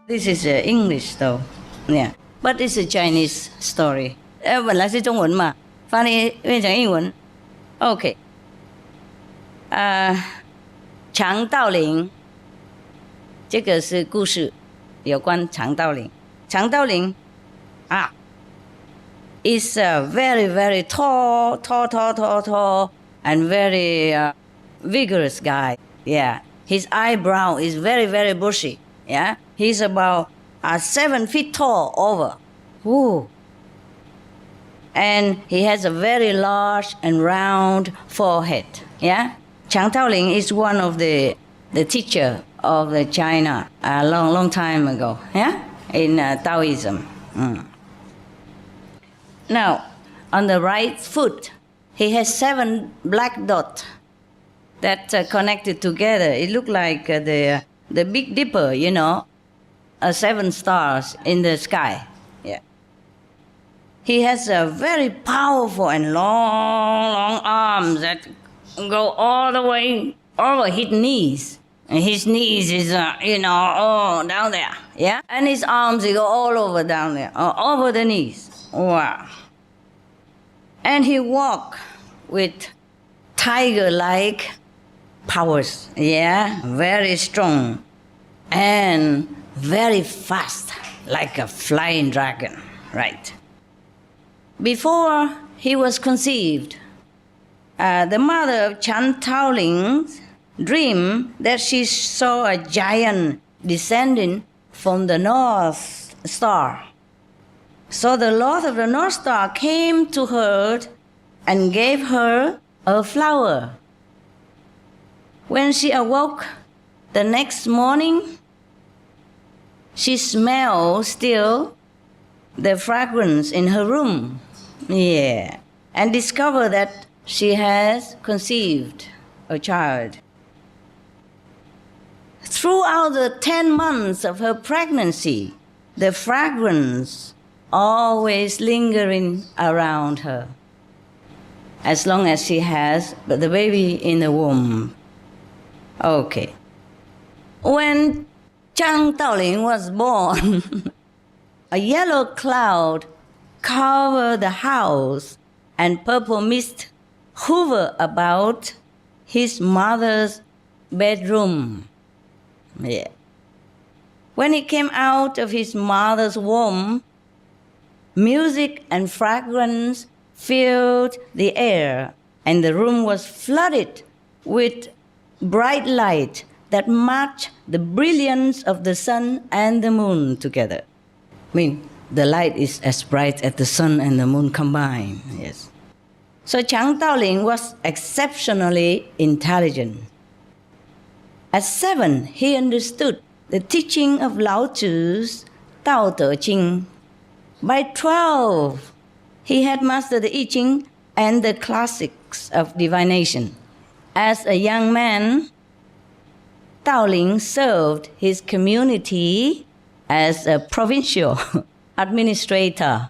This is English though, yeah, but it's a Chinese story. 本来是中文嘛，翻译变成英文。OK， 长道陵，这个是故事，有关长道陵。长道陵is a very, very tall, and very vigorous guy. Yeah, his eyebrow is very, very bushy. Yeah, he's about 7 feet tall over. Ooh. And he has a very large and round forehead. Yeah, Chang Taoling is one of the teacher of the China a long time ago. Yeah, in Taoism. Now, on the right foot, he has 7 black dots that connected together. It looked like the Big Dipper, 7 stars in the sky. Yeah. He has a very powerful and long arms that go all the way over his knees. And his knees is, all down there. Yeah. And his arms, they go all over down there, over the knees. Wow. And he walk with tiger-like powers. Yeah, very strong and very fast, like a flying dragon, right? Before he was conceived, the mother of Chan Taoling dreamed that she saw a giant descending from the North Star. So the Lord of the North Star came to her and gave her a flower. When she awoke the next morning, she smelled still the fragrance in her room. Yeah. And discovered that she has conceived a child. Throughout the 10 months of her pregnancy, the fragrance always lingering around her, as long as she has the baby in the womb. Okay. When Chang Taoling was born, a yellow cloud covered the house and purple mist hovered about his mother's bedroom. Yeah. When he came out of his mother's womb, music and fragrance filled the air, and the room was flooded with bright light that matched the brilliance of the sun and the moon together. I mean, the light is as bright as the sun and the moon combined, yes. So Chang Taoling was exceptionally intelligent. At 7, he understood the teaching of Lao Tzu's Tao Te Ching. By 12, he had mastered the I Ching and the classics of divination. As a young man, Taoling served his community as a provincial administrator,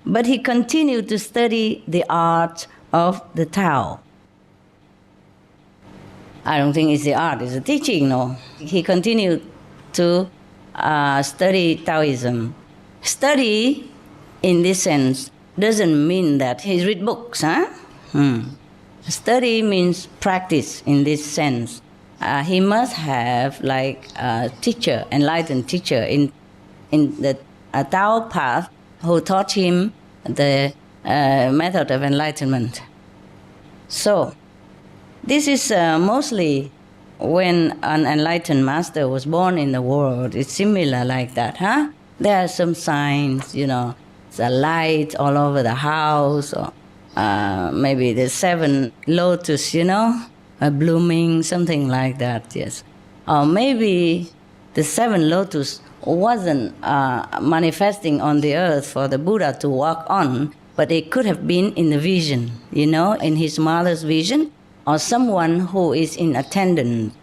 but he continued to study the art of the Tao. I don't think it's the art, it's the teaching, no. He continued to study Taoism. Study, in this sense, doesn't mean that he read books, huh? Study means practice in this sense. He must have like a teacher, enlightened teacher in the Tao path who taught him the method of enlightenment. So, this is mostly when an enlightened master was born in the world. It's similar like that, huh? There are some signs, the light all over the house, or maybe the 7 lotus, blooming, something like that, yes. Or maybe the 7 lotus wasn't manifesting on the earth for the Buddha to walk on, but it could have been in the vision, in his mother's vision, or someone who is in attendance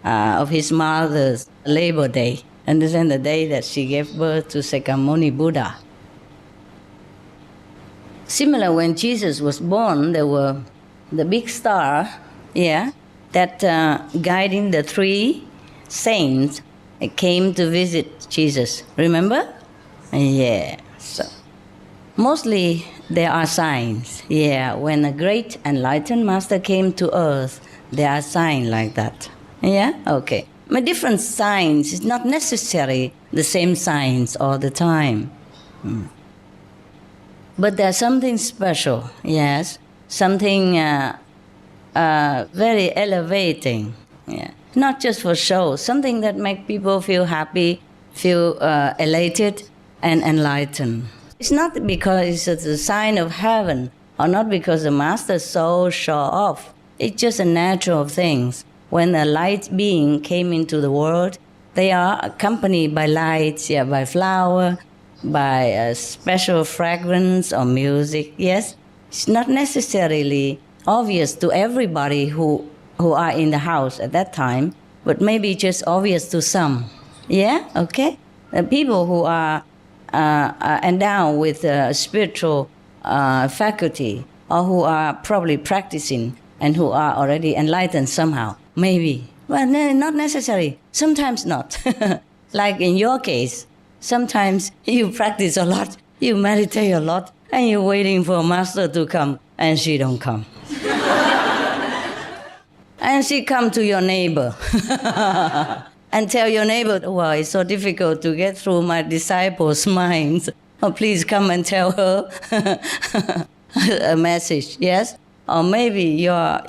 of his mother's labor day. Understand, the day that she gave birth to Sakyamuni Buddha. Similar, when Jesus was born, there were the big star, that guiding the 3 saints came to visit Jesus. Remember? Yeah. So mostly there are signs. Yeah, when a great enlightened master came to earth, there are signs like that. Yeah? Okay. But different signs. It's not necessary the same signs all the time. But there's something special, yes. Something very elevating. Yeah. Not just for show. Something that makes people feel happy, feel elated and enlightened. It's not because it's a sign of heaven, or not because the master so show off. It's just a natural thing. When a light being came into the world, they are accompanied by lights, yeah, by flower, by a special fragrance or music. Yes, it's not necessarily obvious to everybody who are in the house at that time, but maybe just obvious to some. Yeah, okay. The people who are endowed with spiritual faculty, or who are probably practicing and who are already enlightened somehow, maybe. Well, not necessary. Sometimes not. Like in your case, sometimes you practice a lot, you meditate a lot, and you're waiting for a master to come, and she don't come. And she come to your neighbor and tell your neighbor, well, it's so difficult to get through my disciples' minds. Oh, please come and tell her a message, yes? Or maybe your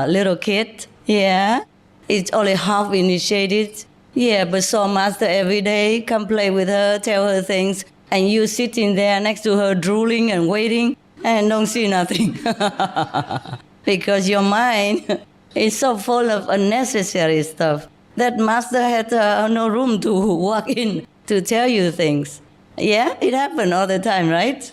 little kid, yeah, it's only half initiated, yeah, but saw master every day, come play with her, tell her things, and you sitting there next to her drooling and waiting and don't see nothing. Because your mind is so full of unnecessary stuff that master had no room to walk in to tell you things. Yeah, it happened all the time, right?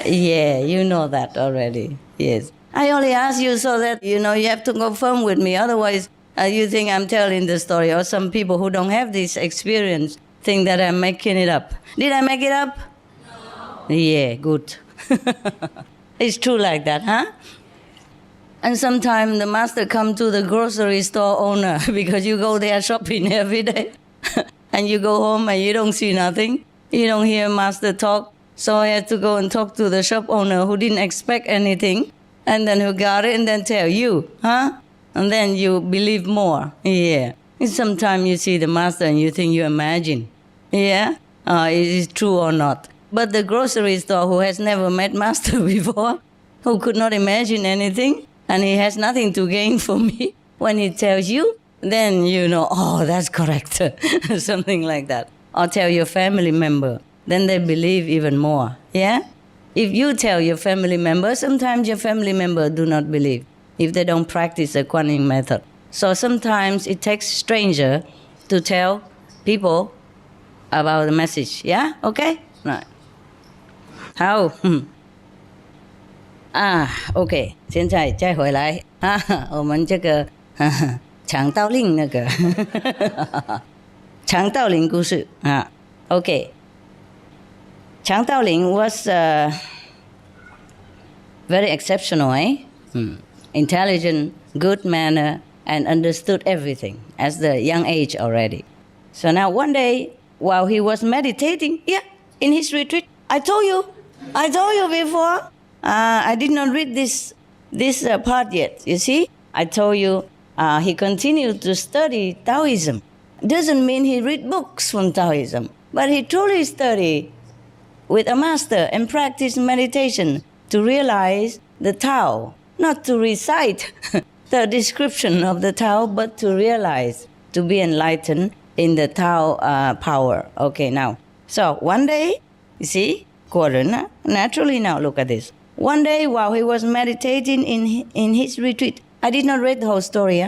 Yeah, you know that already, yes. I only ask you so that, you have to confirm with me. Otherwise, you think I'm telling the story, or some people who don't have this experience think that I'm making it up. Did I make it up? No. Yeah, good. It's true like that, huh? And sometimes the master come to the grocery store owner because you go there shopping every day. And you go home and you don't see nothing. You don't hear master talk. So I had to go and talk to the shop owner who didn't expect anything. And then who got it and then tell you, huh? And then you believe more. Yeah. Sometimes you see the master and you think you imagine. Yeah? Is it true or not? But the grocery store who has never met master before, who could not imagine anything, and he has nothing to gain from me, when he tells you, then you know, oh, that's correct. Something like that. Or tell your family member. Then they believe even more. Yeah? If you tell your family member, sometimes your family member do not believe if they don't practice the Kuan Yin method. So sometimes it takes stranger to tell people about the message. Yeah? Okay? Right. How? OK， 现在再回来我们这个强盗令那个强盗令故事OK， 强盗令 was very exceptional, intelligent, good manner, and understood everything at the young age already. So now one day, while he was meditating, in his retreat, I told you before. I did not read this part yet. You see, I told you he continued to study Taoism. Doesn't mean he read books from Taoism, but he truly studied with a master and practiced meditation to realize the Tao, not to recite the description of the Tao, but to realize, to be enlightened in the Tao power. Okay, now, so one day, you see, naturally now, look at this. One day while he was meditating in his retreat, I did not read the whole story.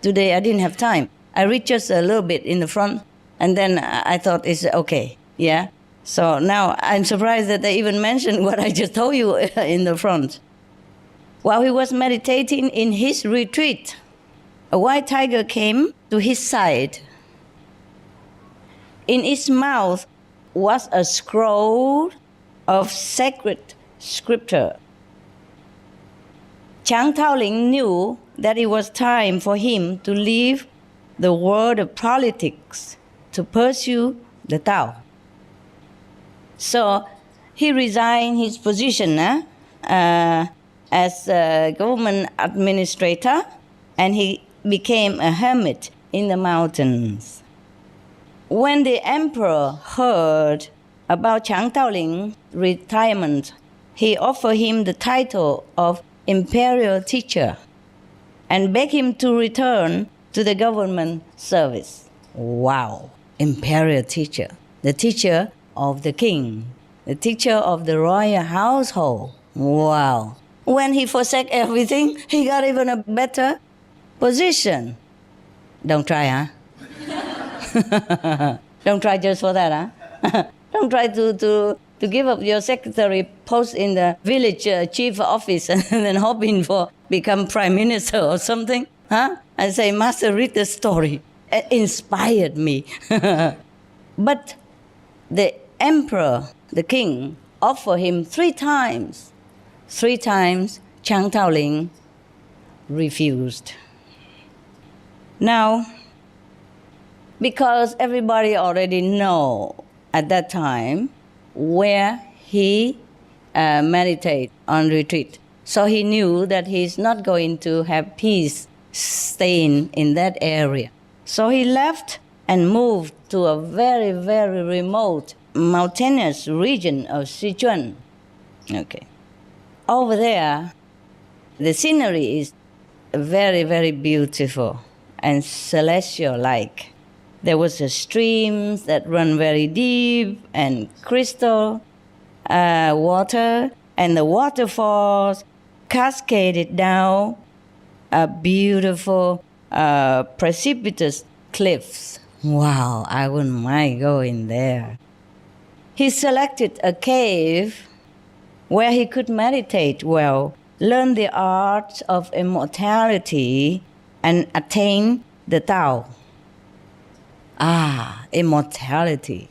Today I didn't have time. I read just a little bit in the front, and then I thought it's okay. Yeah. So now I'm surprised that they even mentioned what I just told you in the front. While he was meditating in his retreat, a white tiger came to his side. In its mouth was a scroll of sacred scripture. Chang Taoling knew that it was time for him to leave the world of politics to pursue the Tao. So he resigned his position as a government administrator, and he became a hermit in the mountains. When the emperor heard about Chang Taoling's retirement, he offered him the title of imperial teacher and begged him to return to the government service. Wow, imperial teacher, the teacher of the king, the teacher of the royal household. Wow. When he forsake everything, he got even a better position. Don't try, huh? Don't try just for that, huh? Don't try to give up your secretary post in the village chief office and then hoping for become prime minister or something, huh? And say, Master, read the story. It inspired me. But the emperor, the king, offered him 3 times. 3 times, Chang Taoling refused. Now, because everybody already know at that time where he meditate on retreat, so he knew that he's not going to have peace staying in that area. So he left and moved to a very, very remote mountainous region of Sichuan. Okay. Over there, the scenery is very, very beautiful and celestial-like. There was a stream that run very deep and crystal water, and the waterfalls cascaded down beautiful precipitous cliffs. Wow, I wouldn't mind going there. He selected a cave where he could meditate well, learn the art of immortality, and attain the Tao. Immortality.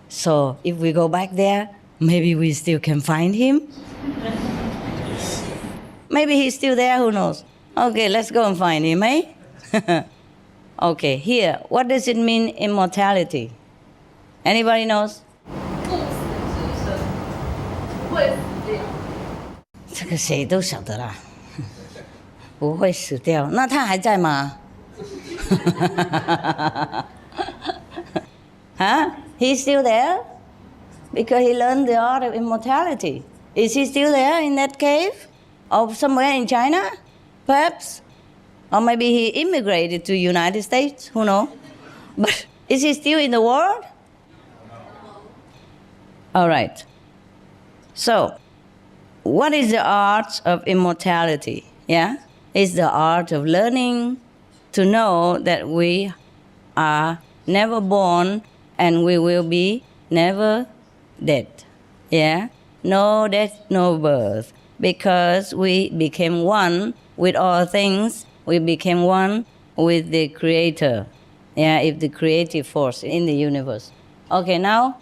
So if we go back there, maybe we still can find him. Maybe he's still there, who knows? Okay, let's go and find him, eh? Okay, here, what does it mean, immortality? Anybody knows? 这个谁都晓得啦，不会死掉。那他还在吗？Huh? He's still there? Because he learned the art of immortality. Is he still there in that cave? Or somewhere in China? Perhaps? Or maybe he immigrated to the United States? Who knows? But is he still in the world? All right. So, what is the art of immortality? Yeah? It's the art of learning to know that we are never born and we will be never dead. Yeah? No death, no birth. Because we became one with all things, we became one with the Creator. Yeah, if the creative force in the universe. Okay, now,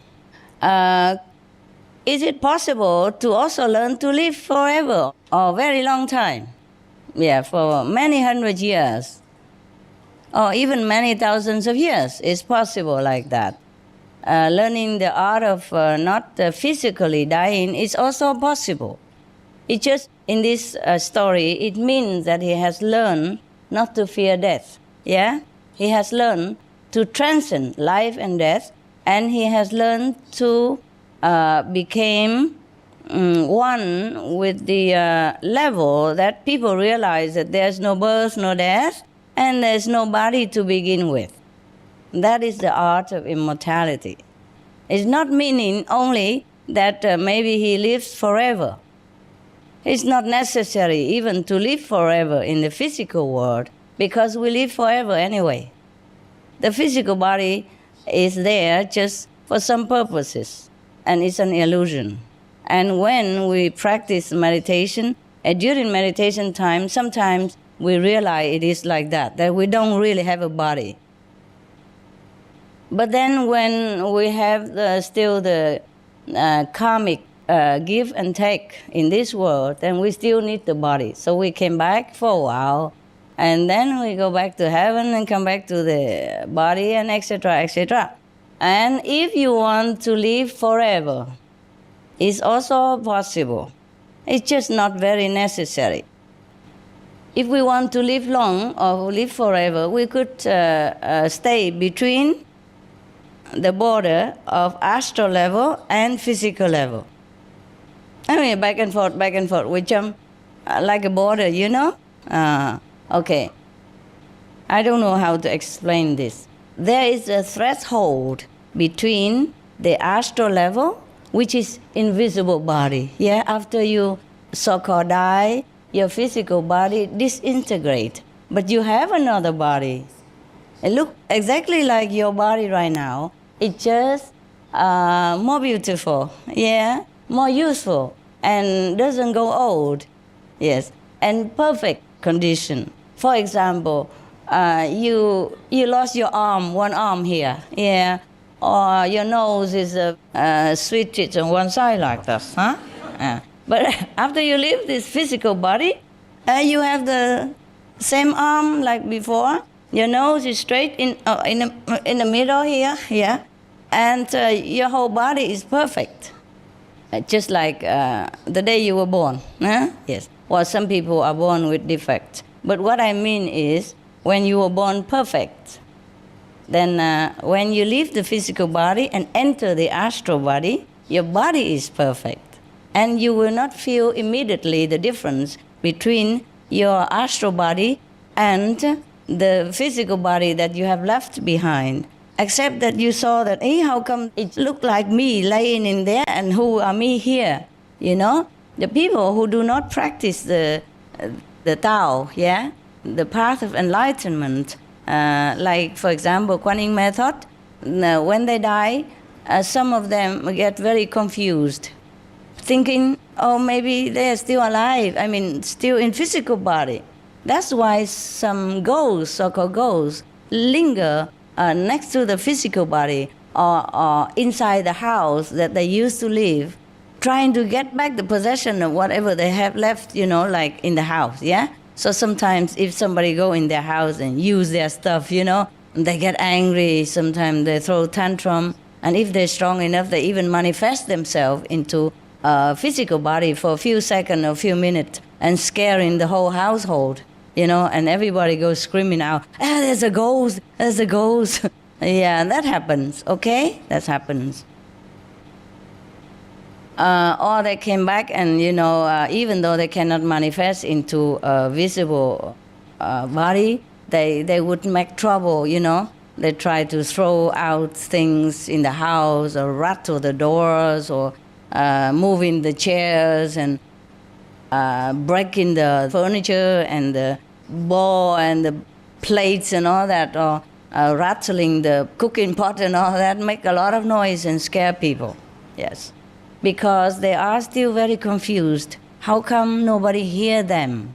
is it possible to also learn to live forever or very long time? Yeah, for many hundred years or even many thousands of years. It's possible like that. Learning the art of not physically dying is also possible. It just, in this story, it means that he has learned not to fear death. Yeah? He has learned to transcend life and death, and he has learned to became one with the level that people realize that there's no birth, no death, and there's no body to begin with. That is the art of immortality. It's not meaning only that maybe he lives forever. It's not necessary even to live forever in the physical world, because we live forever anyway. The physical body is there just for some purposes, and it's an illusion. And when we practice meditation, during meditation time, sometimes we realize it is like that we don't really have a body. But then when we have still the karmic give and take in this world, then we still need the body. So we came back for a while And then we go back to heaven and come back to the body and etc., etc. And if you want to live forever, it's also possible. It's just not very necessary. If we want to live long or live forever, we could stay between the border of astral level and physical level. I mean, back and forth, we jump like a border, you know? Okay. I don't know how to explain this. There is a threshold between the astral level, which is invisible body. Yeah, after you so-called die, your physical body disintegrate, but you have another body. It looks exactly like your body right now. It's just more beautiful, yeah, more useful, and doesn't go old, yes, and perfect condition. For example, you lost your arm, one arm here, yeah, or your nose is switched on one side like this, huh? But after you leave this physical body, you have the same arm like before. Your nose is straight in the middle here, yeah, and your whole body is perfect, just like the day you were born. Huh? Yes. Well, some people are born with defects, but what I mean is when you were born perfect, then when you leave the physical body and enter the astral body, your body is perfect. And you will not feel immediately the difference between your astral body and the physical body that you have left behind, except that you saw that, hey, how come it looked like me laying in there and who are me here? You know, the people who do not practice the Tao, yeah, the path of enlightenment, like, for example, Kuan Yin method, when they die, some of them get very confused, thinking, oh, maybe they are still alive, I mean, still in physical body. That's why some ghosts, so-called ghosts, linger next to the physical body or inside the house that they used to live, trying to get back the possession of whatever they have left, you know, like in the house, yeah? So sometimes if somebody go in their house and use their stuff, you know, they get angry, sometimes they throw tantrum, and if they're strong enough, they even manifest themselves into physical body for a few seconds or a few minutes and scaring the whole household, you know, and everybody goes screaming out, there's a ghost, there's a ghost. Yeah, that happens, okay? That happens. Or they came back and, you know, even though they cannot manifest into a visible body, they would make trouble, you know. They try to throw out things in the house or rattle the doors or moving the chairs and breaking the furniture and the bowl and the plates and all that, or rattling the cooking pot and all that, make a lot of noise and scare people, yes. Because they are still very confused. How come nobody hear them?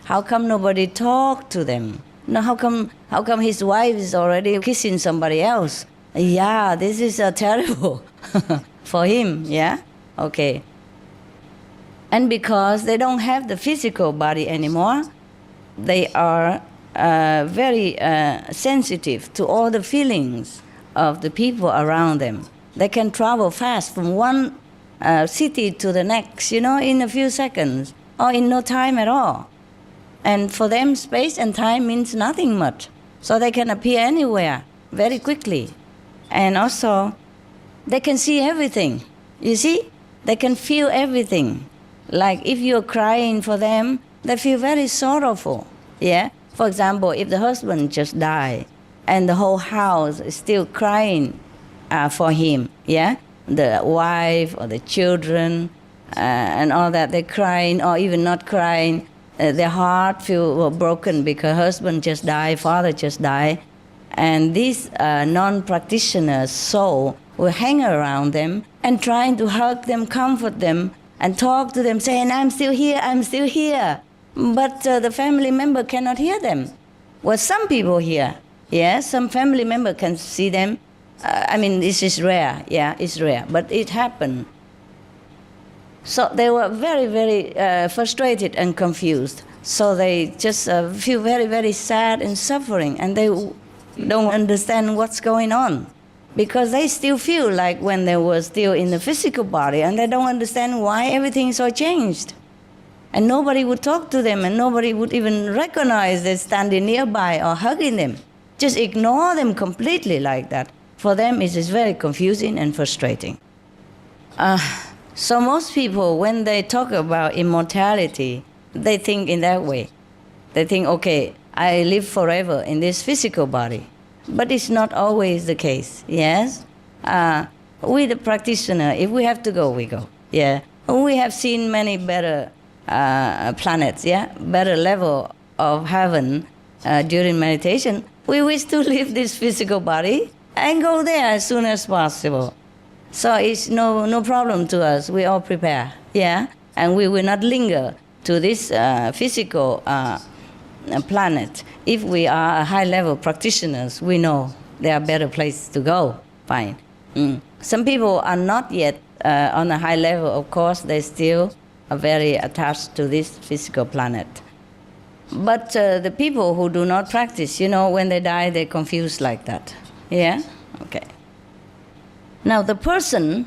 How come nobody talk to them? No, how come his wife is already kissing somebody else? Yeah, this is terrible for him, yeah? Okay. And because they don't have the physical body anymore, they are very sensitive to all the feelings of the people around them. They can travel fast from one city to the next, you know, in a few seconds, or in no time at all. And for them, space and time means nothing much. So they can appear anywhere very quickly. And also, they can see everything. You see? They can feel everything. Like if you're crying for them, they feel very sorrowful. Yeah? For example, if the husband just died and the whole house is still crying for him, yeah? The wife or the children and all that, they're crying or even not crying. Their heart feel broken because husband just died, father just died. And these non-practitioners' soul will hang around them and trying to hug them, comfort them, and talk to them, saying, I'm still here, I'm still here. But the family member cannot hear them. Well, some people hear. Yeah, some family member can see them. I mean, this is rare. Yeah, it's rare, but it happened. So they were very, very frustrated and confused. So they just feel very, very sad and suffering, and they don't understand what's going on. Because they still feel like when they were still in the physical body, and they don't understand why everything is so changed. And nobody would talk to them, and nobody would even recognize they're standing nearby or hugging them. Just ignore them completely like that. For them, it is very confusing and frustrating. So most people, when they talk about immortality, they think in that way. They think, okay, I live forever in this physical body. But it's not always the case, yes? We, the practitioner, if we have to go, we go. Yeah. We have seen many better planets, yeah? Better level of heaven during meditation. We wish to leave this physical body and go there as soon as possible. So it's no problem to us. We all prepare, yeah? And we will not linger to this physical planet. If we are high-level practitioners, we know there are better places to go. Fine. Some people are not yet on a high level. Of course, they still are very attached to this physical planet. But the people who do not practice, when they die, they're confused like that. Yeah? Okay. Now, the person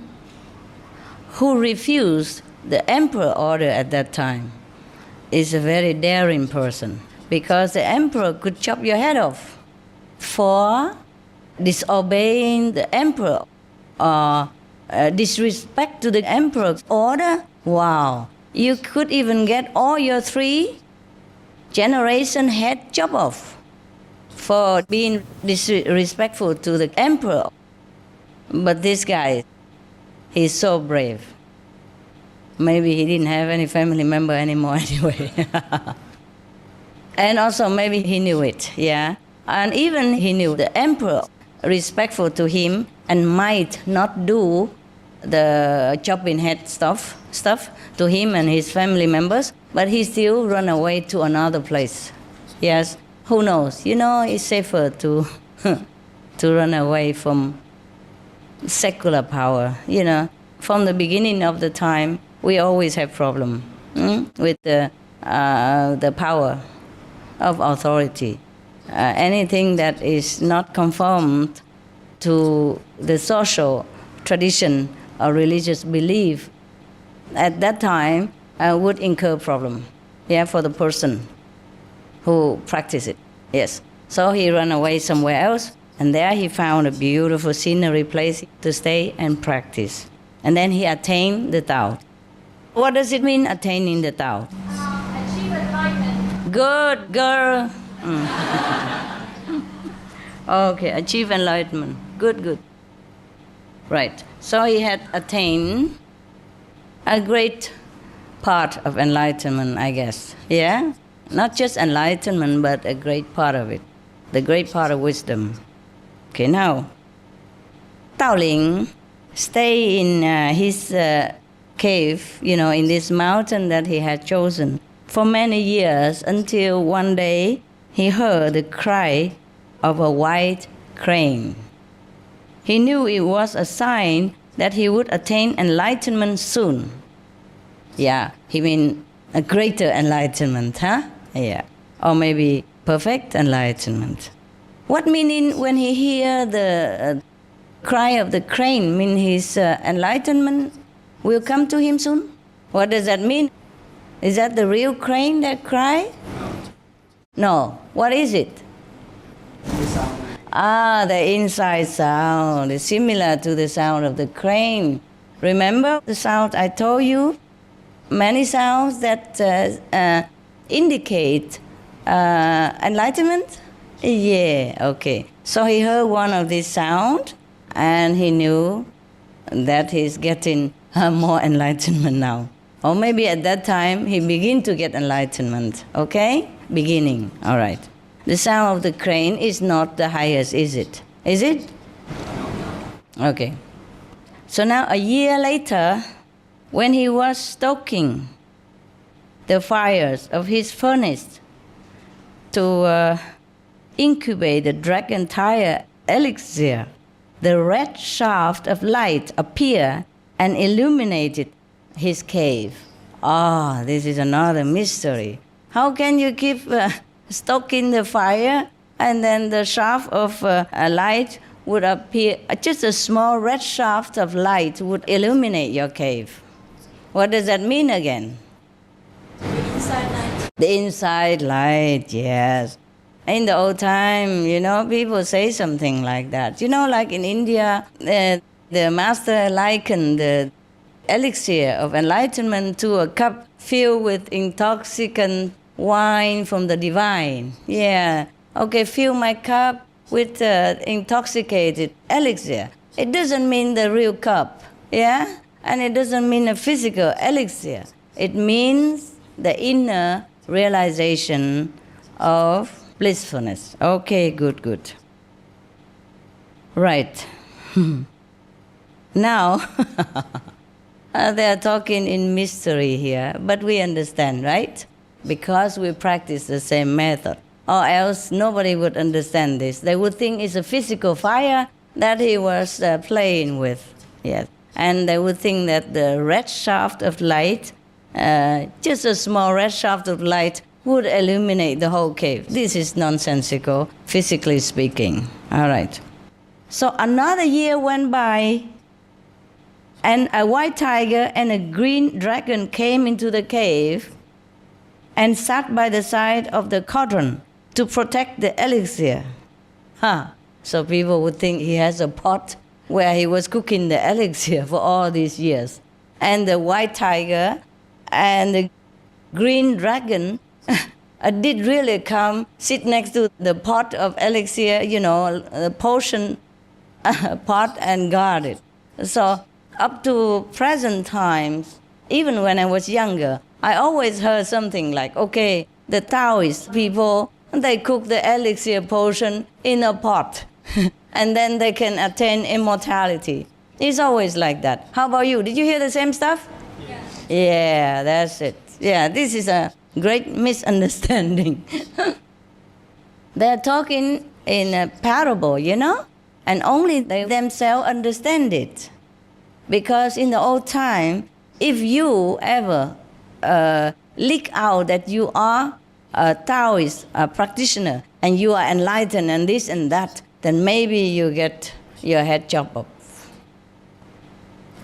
who refused the emperor order at that time is a very daring person, because the emperor could chop your head off for disobeying the emperor or disrespect to the emperor's order. Wow. You could even get all your 3 generation head chopped off for being disrespectful to the emperor. But this guy, he's so brave. Maybe he didn't have any family member anymore anyway. And also maybe he knew it, yeah. And even he knew the emperor respectful to him and might not do the chopping head stuff to him and his family members, but he still run away to another place. Yes, who knows? It's safer to to run away from secular power. From the beginning of the time, we always have problem with the power of authority. Anything that is not conformed to the social tradition or religious belief at that time would incur problem, for the person who practice it. Yes. So he ran away somewhere else, and there he found a beautiful scenery place to stay and practice. And then he attained the Tao. What does it mean, attaining the Tao? Achieve enlightenment. Good girl. Okay, achieve enlightenment. Good. Right. So he had attained a great part of enlightenment, I guess. Yeah? Not just enlightenment, but a great part of it. The great part of wisdom. Okay, now, Tao Ling stayed in his cave, in this mountain that he had chosen for many years, until one day he heard the cry of a white crane. He knew it was a sign that he would attain enlightenment soon. Yeah, he mean a greater enlightenment, huh? Yeah, or maybe perfect enlightenment. What meaning when he hear the cry of the crane? Mean his enlightenment will come to him soon? What does that mean? Is that the real crane that cry? No. What is it? The inside sound is similar to the sound of the crane. Remember the sound I told you? Many sounds that indicate enlightenment? Yeah, okay. So he heard one of these sounds, and he knew that he's getting more enlightenment now. Or maybe at that time, he began to get enlightenment, okay? Beginning, all right. The sound of the crane is not the highest, is it? Is it? Okay. So now a year later, when he was stoking the fires of his furnace to incubate the dragon tire elixir, the red shaft of light appeared and illuminated his cave. This is another mystery. How can you keep stoking the fire and then the shaft of a light would appear, just a small red shaft of light would illuminate your cave? What does that mean again? Inside light. The inside light, yes. In the old time, people say something like that. Like in India, the master likened the elixir of enlightenment to a cup filled with intoxicant wine from the divine. Yeah, okay, fill my cup with intoxicated elixir. It doesn't mean the real cup, yeah? And it doesn't mean a physical elixir. It means the inner realization of blissfulness. Okay, good. Right. Now, they are talking in mystery here, but we understand, right? Because we practice the same method. Or else nobody would understand this. They would think it's a physical fire that he was playing with. Yes. And they would think that the red shaft of light, just a small red shaft of light, would illuminate the whole cave. This is nonsensical, physically speaking. All right. So another year went by, and a white tiger and a green dragon came into the cave and sat by the side of the cauldron to protect the elixir. So people would think he has a pot where he was cooking the elixir for all these years. And the white tiger and the green dragon did really come, sit next to the pot of elixir, the potion pot, and guard it. So up to present times, even when I was younger, I always heard something like, okay, the Taoist people, they cook the elixir potion in a pot, and then they can attain immortality. It's always like that. How about you? Did you hear the same stuff? Yes. Yeah, that's it. Yeah, this is a great misunderstanding. They're talking in a parable, and only they themselves understand it. Because in the old time, if you ever leak out that you are a Taoist practitioner and you are enlightened and this and that, then maybe you get your head chopped off.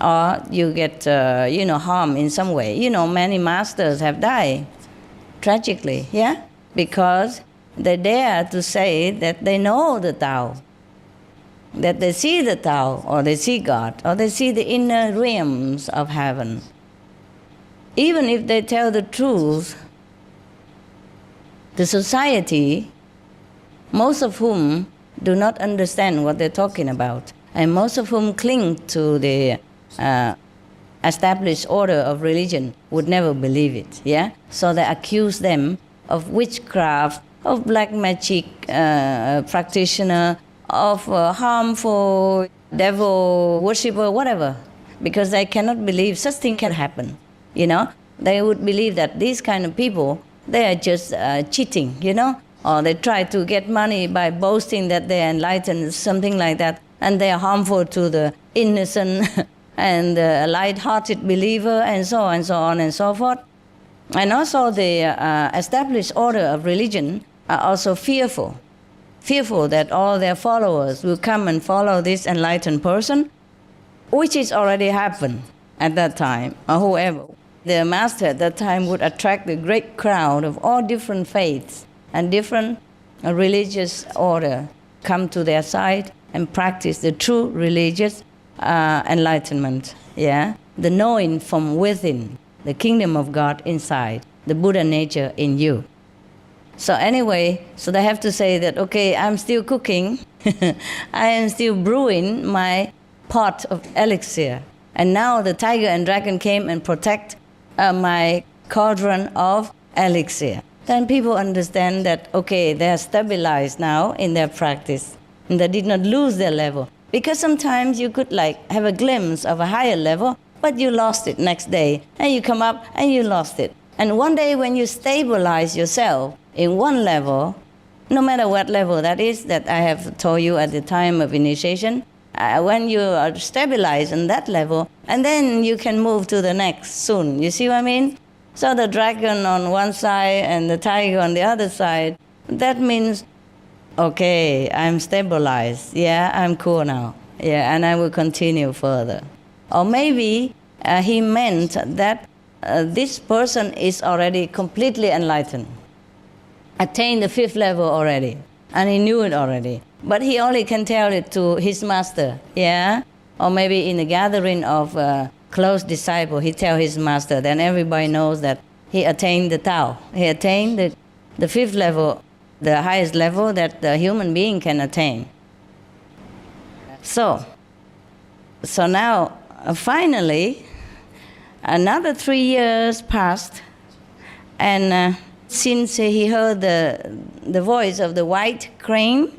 Or you get, harmed in some way. Many masters have died tragically, yeah? Because they dare to say that they know the Tao, that they see the Tao, or they see God, or they see the inner realms of heaven. Even if they tell the truth, the society, most of whom do not understand what they're talking about, and most of whom cling to the established order of religion, would never believe it, yeah? So they accuse them of witchcraft, of black magic practitioner, of harmful devil worshipper, whatever, because they cannot believe such thing can happen, They would believe that these kind of people, they are just cheating, or they try to get money by boasting that they are enlightened, something like that, and they are harmful to the innocent and light-hearted believer, and so on and so forth. And also the established order of religion are also fearful that all their followers will come and follow this enlightened person, which is already happened at that time, or whoever. The master at that time would attract a great crowd of all different faiths and different religious order, come to their side and practice the true religious enlightenment, yeah? The knowing from within, the kingdom of God inside, the Buddha nature in you. So anyway, so they have to say that, okay, I'm still cooking, I am still brewing my pot of elixir, and now the tiger and dragon came and protect my cauldron of elixir. Then people understand that, okay, they are stabilized now in their practice, and they did not lose their level. Because sometimes you could have a glimpse of a higher level, but you lost it next day, and you come up and you lost it. And one day when you stabilize yourself in one level, no matter what level that is, that I have told you at the time of initiation, when you are stabilized in that level, and then you can move to the next soon. You see what I mean? So the dragon on one side and the tiger on the other side, that means, okay, I'm stabilized. Yeah, I'm cool now. Yeah, and I will continue further. Or maybe he meant that this person is already completely enlightened, attained the 5th level already, and he knew it already. But he only can tell it to his master, yeah? Or maybe in the gathering of close disciples, he tell his master, then everybody knows that he attained the Tao. He attained the 5th level, the highest level that the human being can attain. So now, finally, another 3 years passed, and since he heard the voice of the white crane,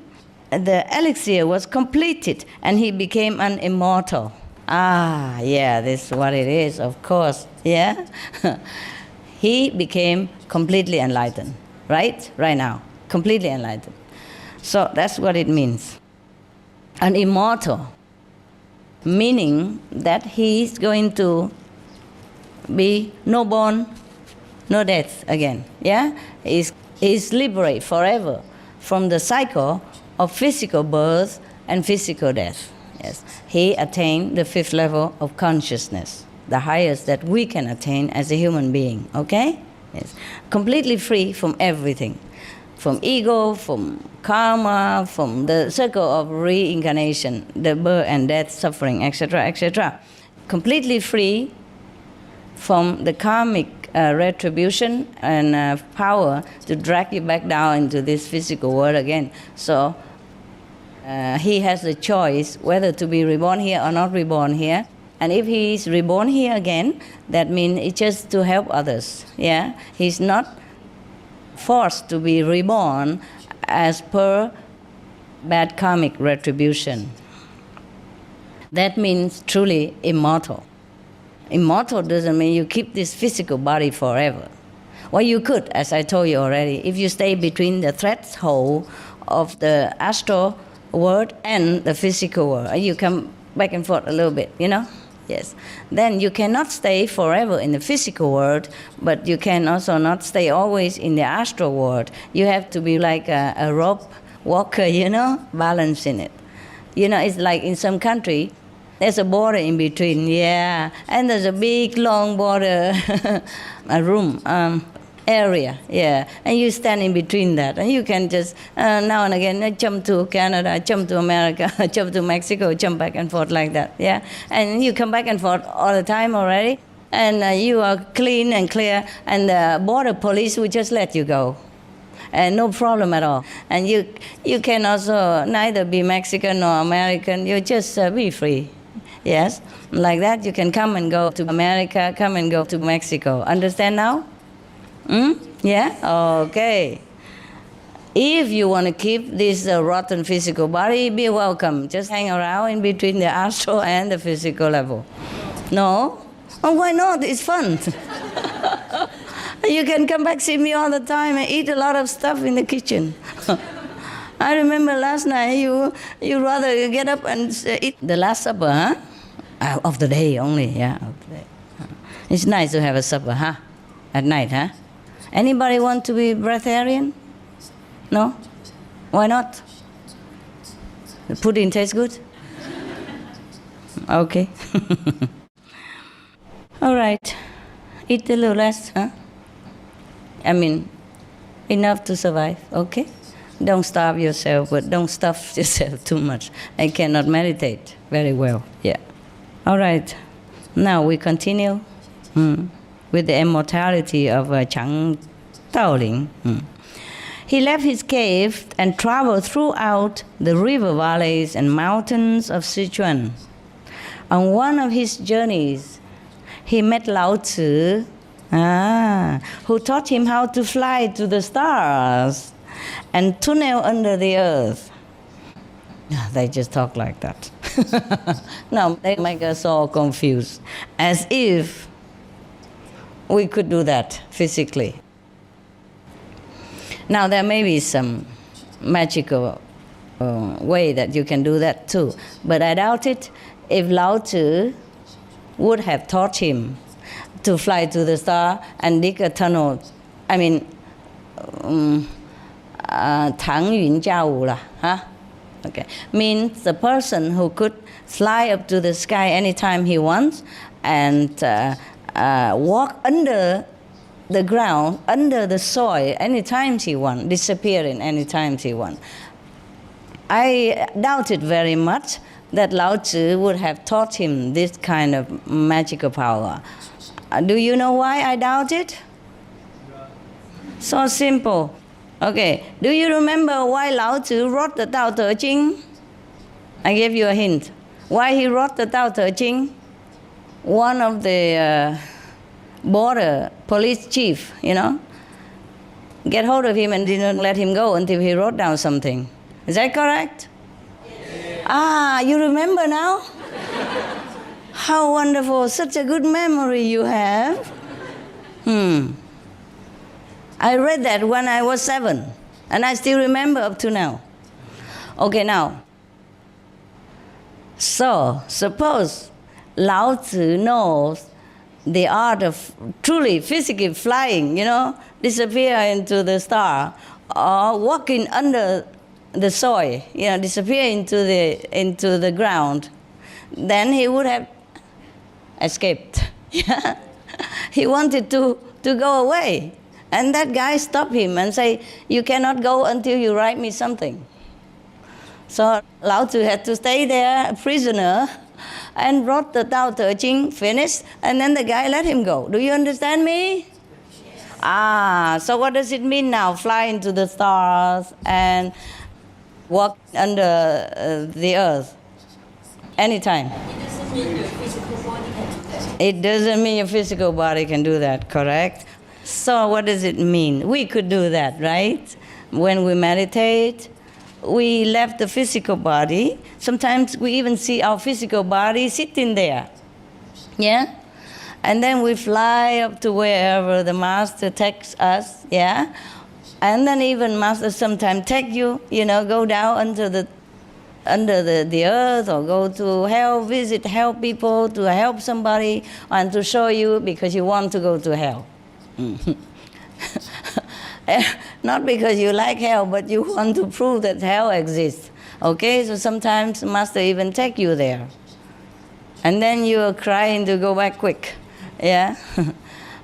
the elixir was completed, and he became an immortal. Ah, yeah, this is what it is, of course, yeah? He became completely enlightened, right? Right now, completely enlightened. So that's what it means. An immortal, meaning that he's going to be no born, no death again, yeah? He's liberated forever from the cycle of physical birth and physical death. Yes, he attained the 5th level of consciousness, the highest that we can attain as a human being, okay? Yes, completely free from everything, from ego, from karma, from the circle of reincarnation, the birth and death, suffering, etc., etc. Completely free from the karmic retribution and power to drag you back down into this physical world again. So he has the choice whether to be reborn here or not reborn here. And if he is reborn here again, that means it's just to help others. Yeah, he's not forced to be reborn as per bad karmic retribution. That means truly immortal. Immortal doesn't mean you keep this physical body forever. Well, you could, as I told you already, if you stay between the threshold of the astral world and the physical world. You come back and forth a little bit, you know? Yes. Then you cannot stay forever in the physical world, but you can also not stay always in the astral world. You have to be like a rope walker, you know, balancing it. You know, it's like in some country, there's a border in between, yeah, and there's a big, long border, a room, area, yeah, and you stand in between that, and you can just now and again jump to Canada, jump to America, jump to Mexico, jump back and forth like that, yeah, and you come back and forth all the time already, and you are clean and clear, and the border police will just let you go. And no problem at all. And you can also neither be Mexican nor American, you just be free. Yes, like that you can come and go to America, come and go to Mexico. Understand now? Yeah? Okay. If you want to keep this rotten physical body, be welcome. Just hang around in between the astral and the physical level. No? Oh, why not? It's fun. You can come back, see me all the time, and eat a lot of stuff in the kitchen. I remember last night you rather get up and eat the last supper, huh? Of the day only, yeah, of the day. It's nice to have a supper, huh? At night, huh? Anybody want to be breatharian? No? Why not? The pudding tastes good? Okay. All right. Eat a little less, huh? I mean, enough to survive, okay? Don't starve yourself, but don't stuff yourself too much. I cannot meditate very well, yeah. All right, now we continue with the immortality of Chang Taoling. He left his cave and traveled throughout the river valleys and mountains of Sichuan. On one of his journeys, he met Lao Tzu, who taught him how to fly to the stars and tunnel under the earth. They just talk like that. No, they make us all confused, as if we could do that physically. Now, there may be some magical way that you can do that too, but I doubt it. If Lao Tzu would have taught him to fly to the star and dig a tunnel. I mean, 腾云驾雾啦, huh? Okay, means the person who could fly up to the sky anytime he wants and walk under the ground, under the soil, anytime he wants, disappearing anytime he wants. I doubt it very much that Lao Tzu would have taught him this kind of magical power. Do you know why I doubt it? So simple. Okay, do you remember why Lao Tzu wrote the Tao Te Ching? I gave you a hint. Why he wrote the Tao Te Ching? One of the border police chief, get hold of him and didn't let him go until he wrote down something. Is that correct? Ah, you remember now? How wonderful, such a good memory you have. I read that when I was 7, and I still remember up to now. Okay, now, so suppose Lao Tzu knows the art of truly physically flying, disappear into the star, or walking under the soil, disappear into the ground, then he would have escaped. He wanted to go away. And that guy stopped him and say, you cannot go until you write me something. So Lao Tzu had to stay there, a prisoner, and wrote the Tao Te Ching, finished, and then the guy let him go. Do you understand me? So what does it mean now? Fly into the stars and walk under the earth anytime. It doesn't mean your physical body can do that. It doesn't mean your physical body can do that, correct? So what does it mean? We could do that, right? When we meditate, we left the physical body. Sometimes we even see our physical body sitting there. Yeah? And then we fly up to wherever the master takes us, yeah? And then even master sometimes take you, go down under the earth, or go to hell, help people, to help somebody, and to show you because you want to go to hell. Not because you like hell, but you want to prove that hell exists. Okay, so sometimes master even take you there. And then you are crying to go back quick. Yeah?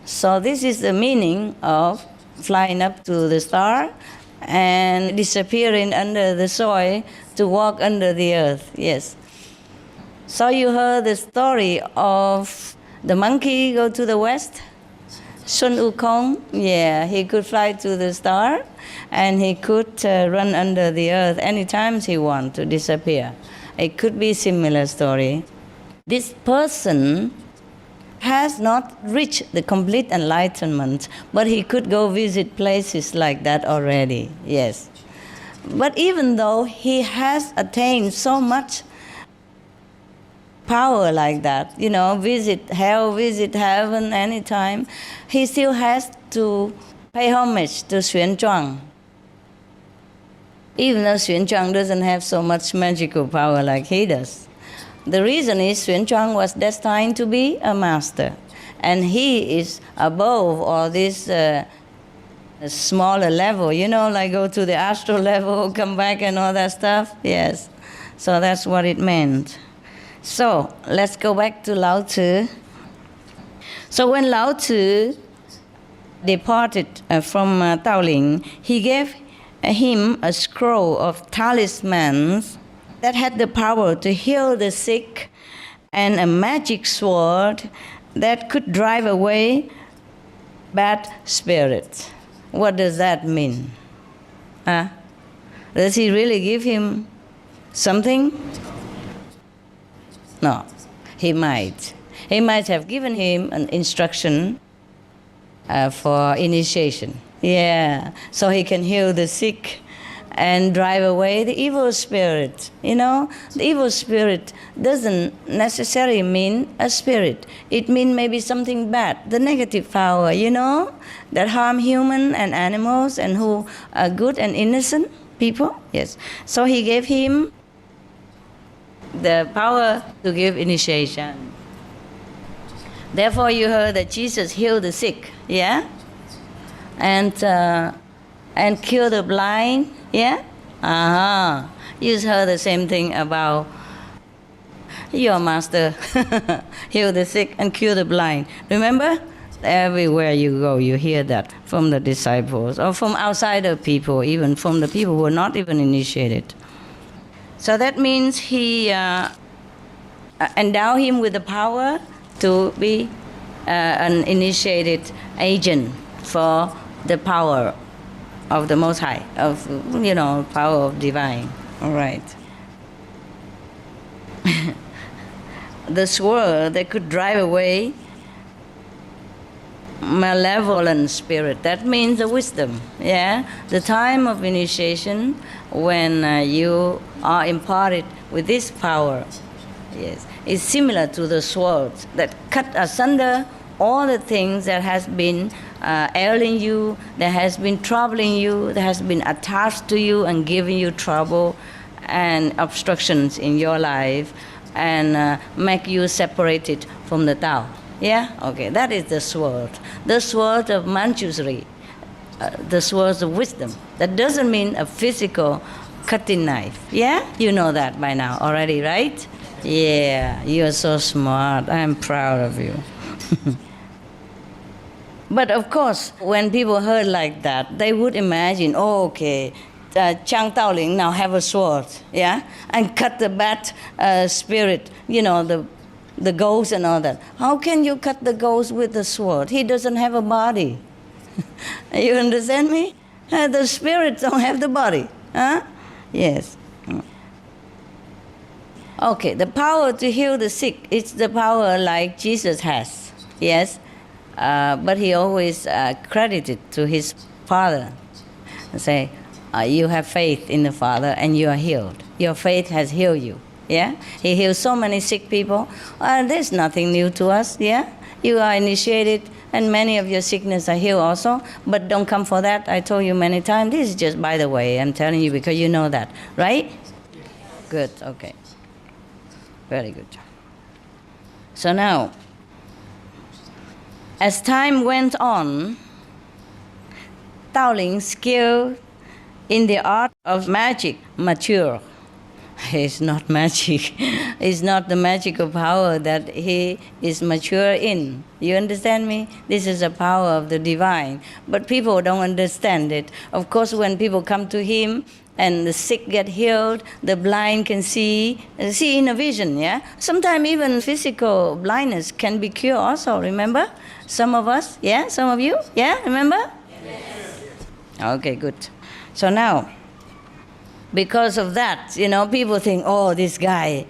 So this is the meaning of flying up to the star and disappearing under the soil to walk under the earth. Yes. So you heard the story of the monkey go to the west? Sun Wukong, yeah, he could fly to the star and he could run under the earth anytime he wants to disappear. It could be a similar story. This person has not reached the complete enlightenment, but he could go visit places like that already, yes. But even though he has attained so much power like that, visit hell, visit heaven anytime, he still has to pay homage to Xuan Zhuang. Even though Xuan Zhuang doesn't have so much magical power like he does. The reason is Xuan Zhuang was destined to be a master. And he is above all this smaller level, like go to the astral level, come back and all that stuff. Yes. So that's what it meant. So let's go back to Lao Tzu. So when Lao Tzu departed from Taoling, he gave him a scroll of talismans that had the power to heal the sick and a magic sword that could drive away bad spirits. What does that mean? Does he really give him something? No, he might. He might have given him an instruction for initiation. Yeah, so he can heal the sick and drive away the evil spirit. The evil spirit doesn't necessarily mean a spirit. It means maybe something bad, the negative power, that harm human and animals and who are good and innocent people. Yes. So he gave him the power to give initiation. Therefore, you heard that Jesus healed the sick, yeah, and cure the blind, yeah. You heard the same thing about your master, heal the sick and cure the blind. Remember, everywhere you go, you hear that from the disciples or from outsider people, even from the people who are not even initiated. So that means he endow him with the power to be an initiated agent for the power of the Most High, of, power of divine. All right. The sword that could drive away malevolent spirit. That means the wisdom, yeah? The time of initiation when you are imparted with this power, yes, is similar to the sword that cut asunder all the things that has been ailing you, that has been troubling you, that has been attached to you and giving you trouble and obstructions in your life, and make you separated from the Tao. Yeah? Okay, that is the sword. The sword of Manjushri, the sword of wisdom. That doesn't mean a physical cutting knife. Yeah? You know that by now already, right? Yeah, you're so smart. I'm proud of you. But of course, when people heard like that, they would imagine, oh, okay, Chang Taoling now have a sword, yeah, and cut the bad spirit, the ghost and all that. How can you cut the ghost with the sword? He doesn't have a body. You understand me? The spirits don't have the body, huh? Yes. Okay, the power to heal the sick, it's the power like Jesus has, yes, but he always credited to his Father. Say, you have faith in the Father and you are healed. Your faith has healed you. Yeah? He heals so many sick people. There's nothing new to us. Yeah? You are initiated and many of your sickness are healed also. But don't come for that. I told you many times. This is just by the way. I'm telling you because you know that. Right? Good. Okay. Very good. So now, as time went on, Taoling's skill in the art of magic matured. It's not magic. It's not the magical power that he is mature in. You understand me? This is a power of the divine. But people don't understand it. Of course, when people come to him and the sick get healed, the blind can see in a vision, yeah? Sometimes even physical blindness can be cured also, remember? Some of us, yeah? Some of you, yeah? Remember? Yes. Okay, good. So now, because of that, people think, oh, this guy,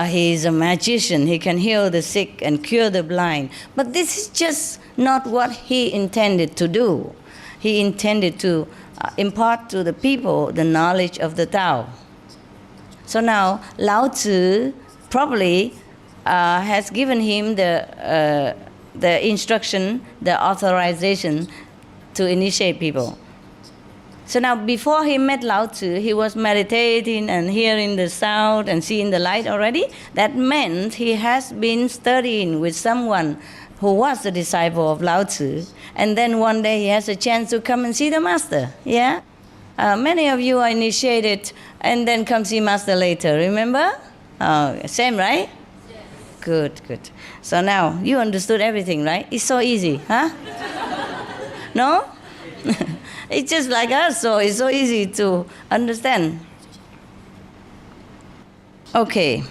he's a magician. He can heal the sick and cure the blind. But this is just not what he intended to do. He intended to impart to the people the knowledge of the Tao. So now, Lao Tzu probably has given him the instruction, the authorization to initiate people. So now, before he met Lao Tzu, he was meditating and hearing the sound and seeing the light already. That meant he has been studying with someone who was the disciple of Lao Tzu. And then one day he has a chance to come and see the master. Yeah? Many of you are initiated and then come see master later. Remember? Same, right? Yes. Good, good. So now, you understood everything, right? It's so easy, huh? No? It's just like us, so it's so easy to understand. Okay.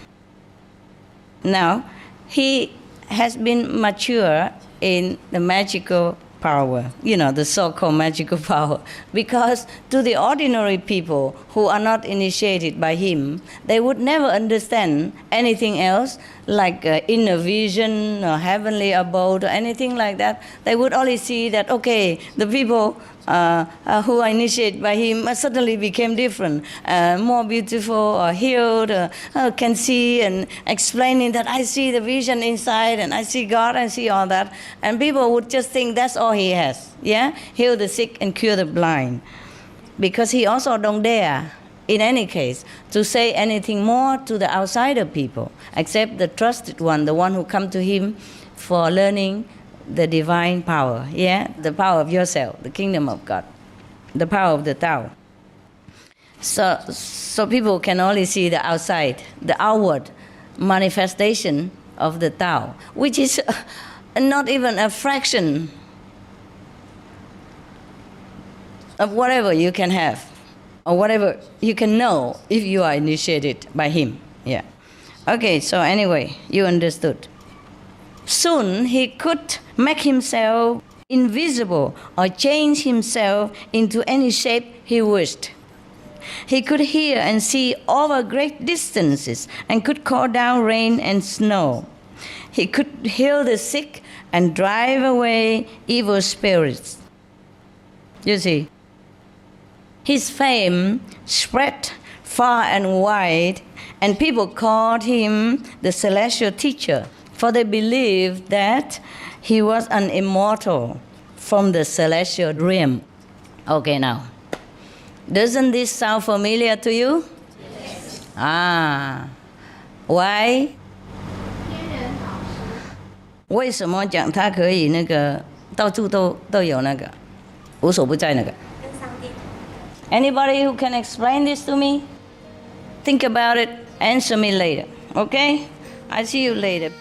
Now, he has been mature in the magical power, the so-called magical power. Because to the ordinary people who are not initiated by him, they would never understand anything else like inner vision or heavenly abode or anything like that. They would only see that, okay, the people who are initiated by him suddenly became different, more beautiful or healed, can see and explaining that I see the vision inside and I see God, I see all that. And people would just think that's all he has, yeah? Heal the sick and cure the blind. Because he also don't dare, in any case, to say anything more to the outsider people, except the trusted one, the one who come to him for learning the divine power, yeah? The power of yourself, the kingdom of God, the power of the Tao. So people can only see the outside, the outward manifestation of the Tao, which is not even a fraction of whatever you can have or whatever you can know if you are initiated by him. Yeah. Okay, so anyway, you understood. Soon he could make himself invisible or change himself into any shape he wished. He could hear and see over great distances and could call down rain and snow. He could heal the sick and drive away evil spirits. You see, his fame spread far and wide, and people called him the celestial teacher, for they believed that he was an immortal from the celestial realm. Okay, now, doesn't this sound familiar to you? Yes. Why? 为什么讲他可以那个到处都有那个无所不在那个？ Anybody who can explain this to me? Think about it, answer me later, okay? I'll see you later.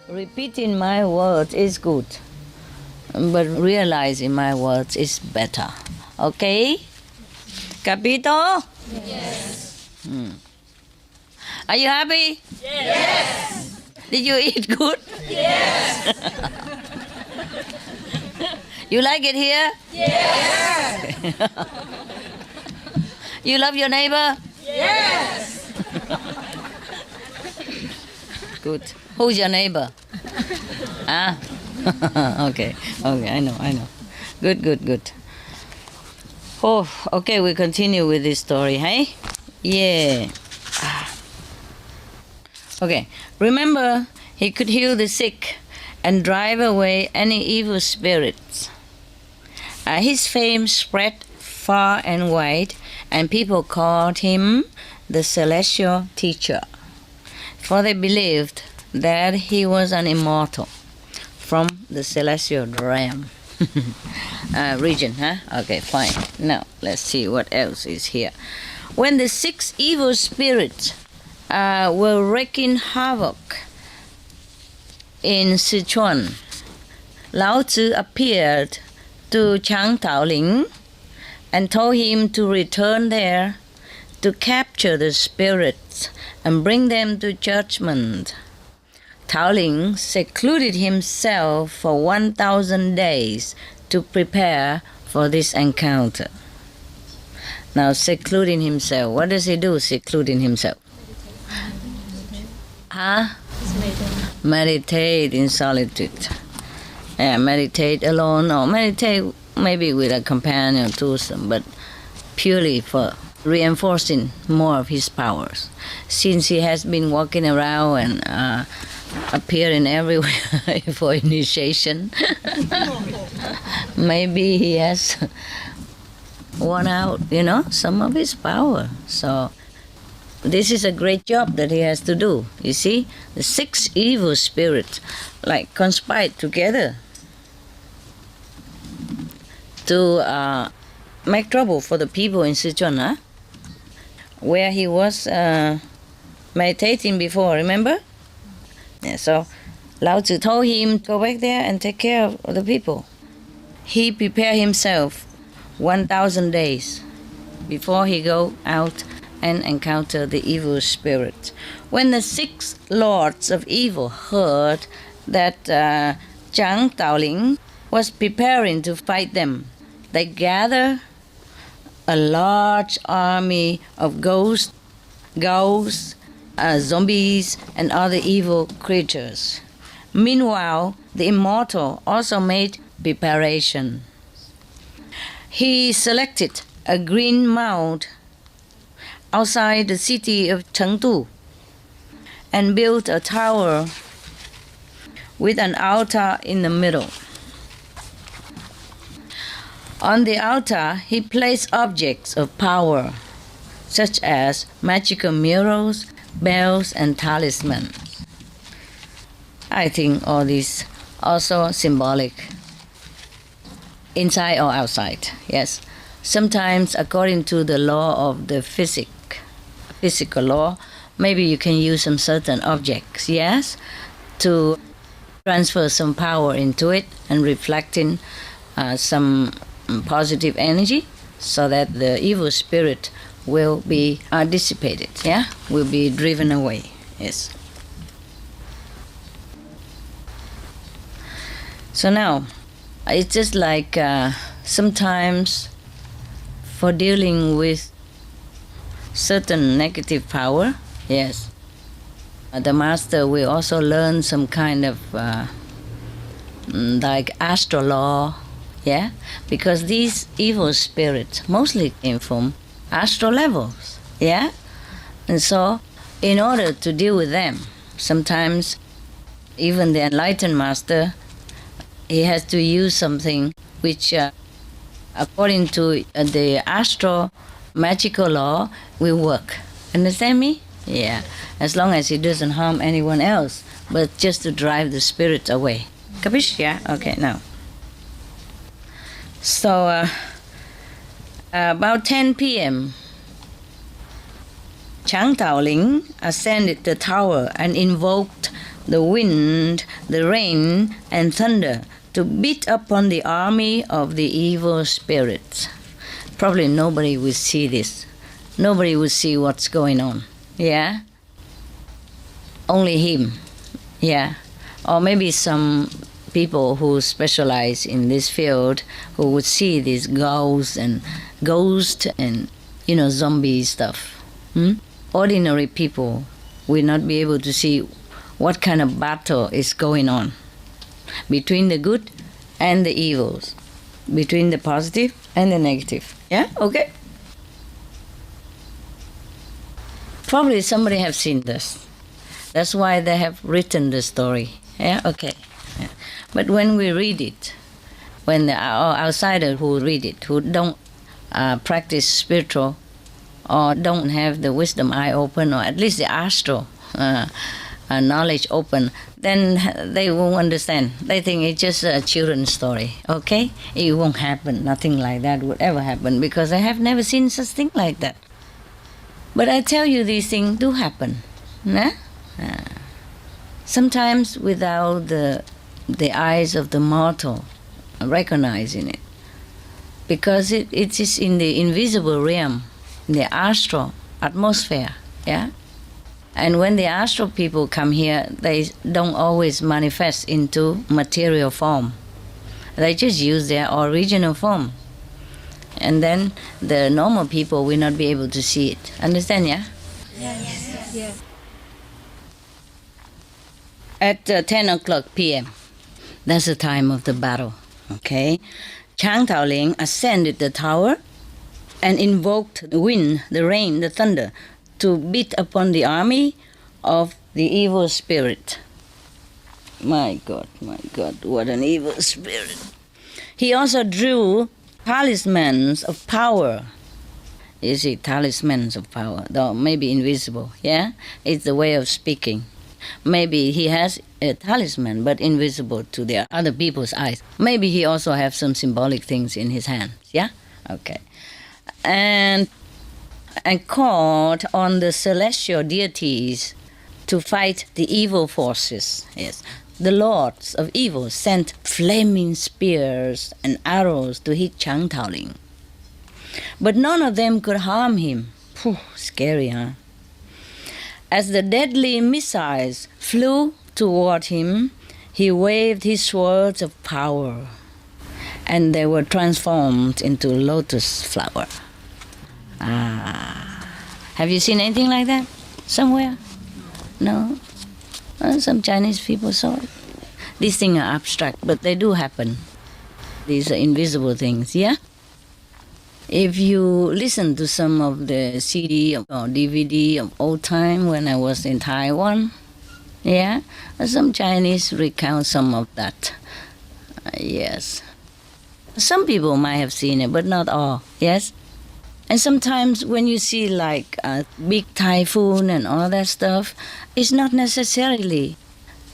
Repeating my words is good, but realizing my words is better, okay? Capito? Yes. Are you happy? Yes. Did you eat good? Yes. You like it here? Yes. You love your neighbor? Yes. Good. Who's your neighbor? Okay, I know. Good. Oh, okay, we continue with this story, hey? Yeah. Okay, remember, he could heal the sick and drive away any evil spirits. His fame spread far and wide, and people called him the celestial teacher, for they believed that he was an immortal from the celestial realm. Region, huh? Okay, fine. Now, let's see what else is here. When the 6 evil spirits were wreaking havoc in Sichuan, Lao Tzu appeared to Chang Taoling and told him to return there to capture the spirits and bring them to judgment. Taoling secluded himself for 1,000 days to prepare for this encounter. Now, secluding himself, what does he do, secluding himself? Meditate in solitude. Yeah, meditate alone or meditate maybe with a companion too, but purely for reinforcing more of his powers. Since he has been walking around and appearing everywhere for initiation, maybe he has worn out, some of his power. So this is a great job that he has to do. You see, the 6 evil spirits conspired together to make trouble for the people in Sichuan, where he was meditating before, remember? Yeah, so Lao Tzu told him to go back there and take care of the people. He prepared himself 1,000 days before he go out and encounter the evil spirit. When the 6 lords of evil heard that Chang Taoling was preparing to fight them, they gathered a large army of ghosts, zombies, and other evil creatures. Meanwhile, the immortal also made preparation. He selected a green mound outside the city of Chengdu and built a tower with an altar in the middle. On the altar, he placed objects of power, such as magical mirrors, bells, and talismans. I think all these also symbolic, inside or outside, yes. Sometimes, according to the law of the physical law, maybe you can use some certain objects, yes, to transfer some power into it and reflecting some positive energy so that the evil spirit will be dissipated, yeah, will be driven away, yes. So now, it's just like sometimes for dealing with certain negative power, yes, the master will also learn some kind of like astral law, yeah, because these evil spirits mostly came from astral levels, yeah, and so in order to deal with them, sometimes even the enlightened master, he has to use something which, according to the astral magical law, will work. Understand me? Yeah. As long as it doesn't harm anyone else, but just to drive the spirit away. Capish? Yeah? Okay, now. So, about 10 p.m., Chang Taoling ascended the tower and invoked the wind, the rain, and thunder to beat upon the army of the evil spirits. Probably nobody will see this. Nobody will see what's going on. Yeah? Only him. Yeah. Or maybe some people who specialize in this field who would see these ghosts and zombie stuff. Ordinary people will not be able to see what kind of battle is going on between the good and the evils, between the positive and the negative. Yeah? Okay? Probably somebody have seen this. That's why they have written the story. Yeah? Okay. Yeah. But when we read it, when the outsider who read it, who don't practice spiritual or don't have the wisdom eye open, or at least the astral knowledge open, then they won't understand. They think it's just a children's story, okay? It won't happen. Nothing like that would ever happen because I have never seen such thing like that. But I tell you, these things do happen. Nah? Sometimes without the eyes of the mortal recognizing it. Because it is in the invisible realm, in the astral atmosphere, yeah? And when the astral people come here, they don't always manifest into material form. They just use their original form. And then the normal people will not be able to see it. Understand, yeah? Yes. Yes. At 10 o'clock p.m., that's the time of the battle, okay? Chang Taoling ascended the tower and invoked the wind, the rain, the thunder to beat upon the army of the evil spirit. My God, what an evil spirit. He also drew talismans of power. You see, talismans of power, though maybe invisible, yeah? It's the way of speaking. Maybe he has a talisman, but invisible to the other people's eyes. Maybe he also has some symbolic things in his hands, yeah? Okay. And called on the celestial deities to fight the evil forces. Yes, the lords of evil sent flaming spears and arrows to hit Chang Taoling. But none of them could harm him. Phew, scary, huh? As the deadly missiles flew toward him, he waved his swords of power, and they were transformed into lotus flower. Have you seen anything like that somewhere? No? Some Chinese people saw it. These things are abstract, but they do happen. These are invisible things, yeah? If you listen to some of the CD or DVD of old time when I was in Taiwan, yeah, some Chinese recount some of that. Yes. Some people might have seen it, but not all, yes? And sometimes when you see like a big typhoon and all that stuff, it's not necessarily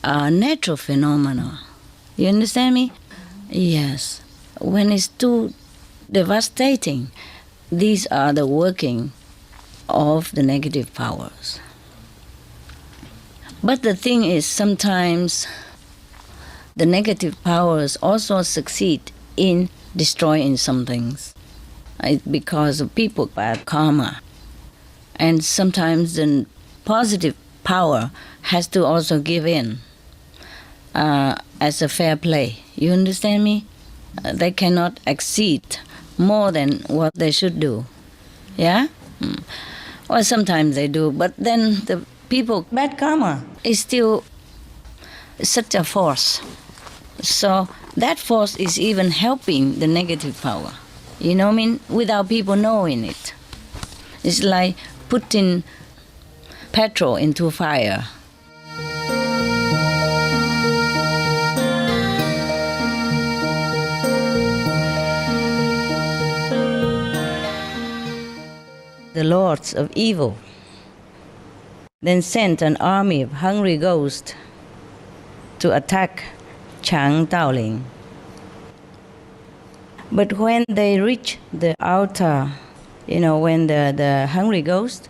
a natural phenomena. You understand me? Yes. When it's too devastating, these are the working of the negative powers. But the thing is, sometimes the negative powers also succeed in destroying some things. It's because of people bad karma. And sometimes the positive power has to also give in as a fair play. You understand me? They cannot exceed more than what they should do. Yeah? Well, sometimes they do, but then the people, bad karma is still such a force. So that force is even helping the negative power. You know what I mean? Without people knowing it. It's like putting petrol into fire. The lords of evil then sent an army of hungry ghosts to attack Chang Daoling. But when they reached the altar, when the hungry ghost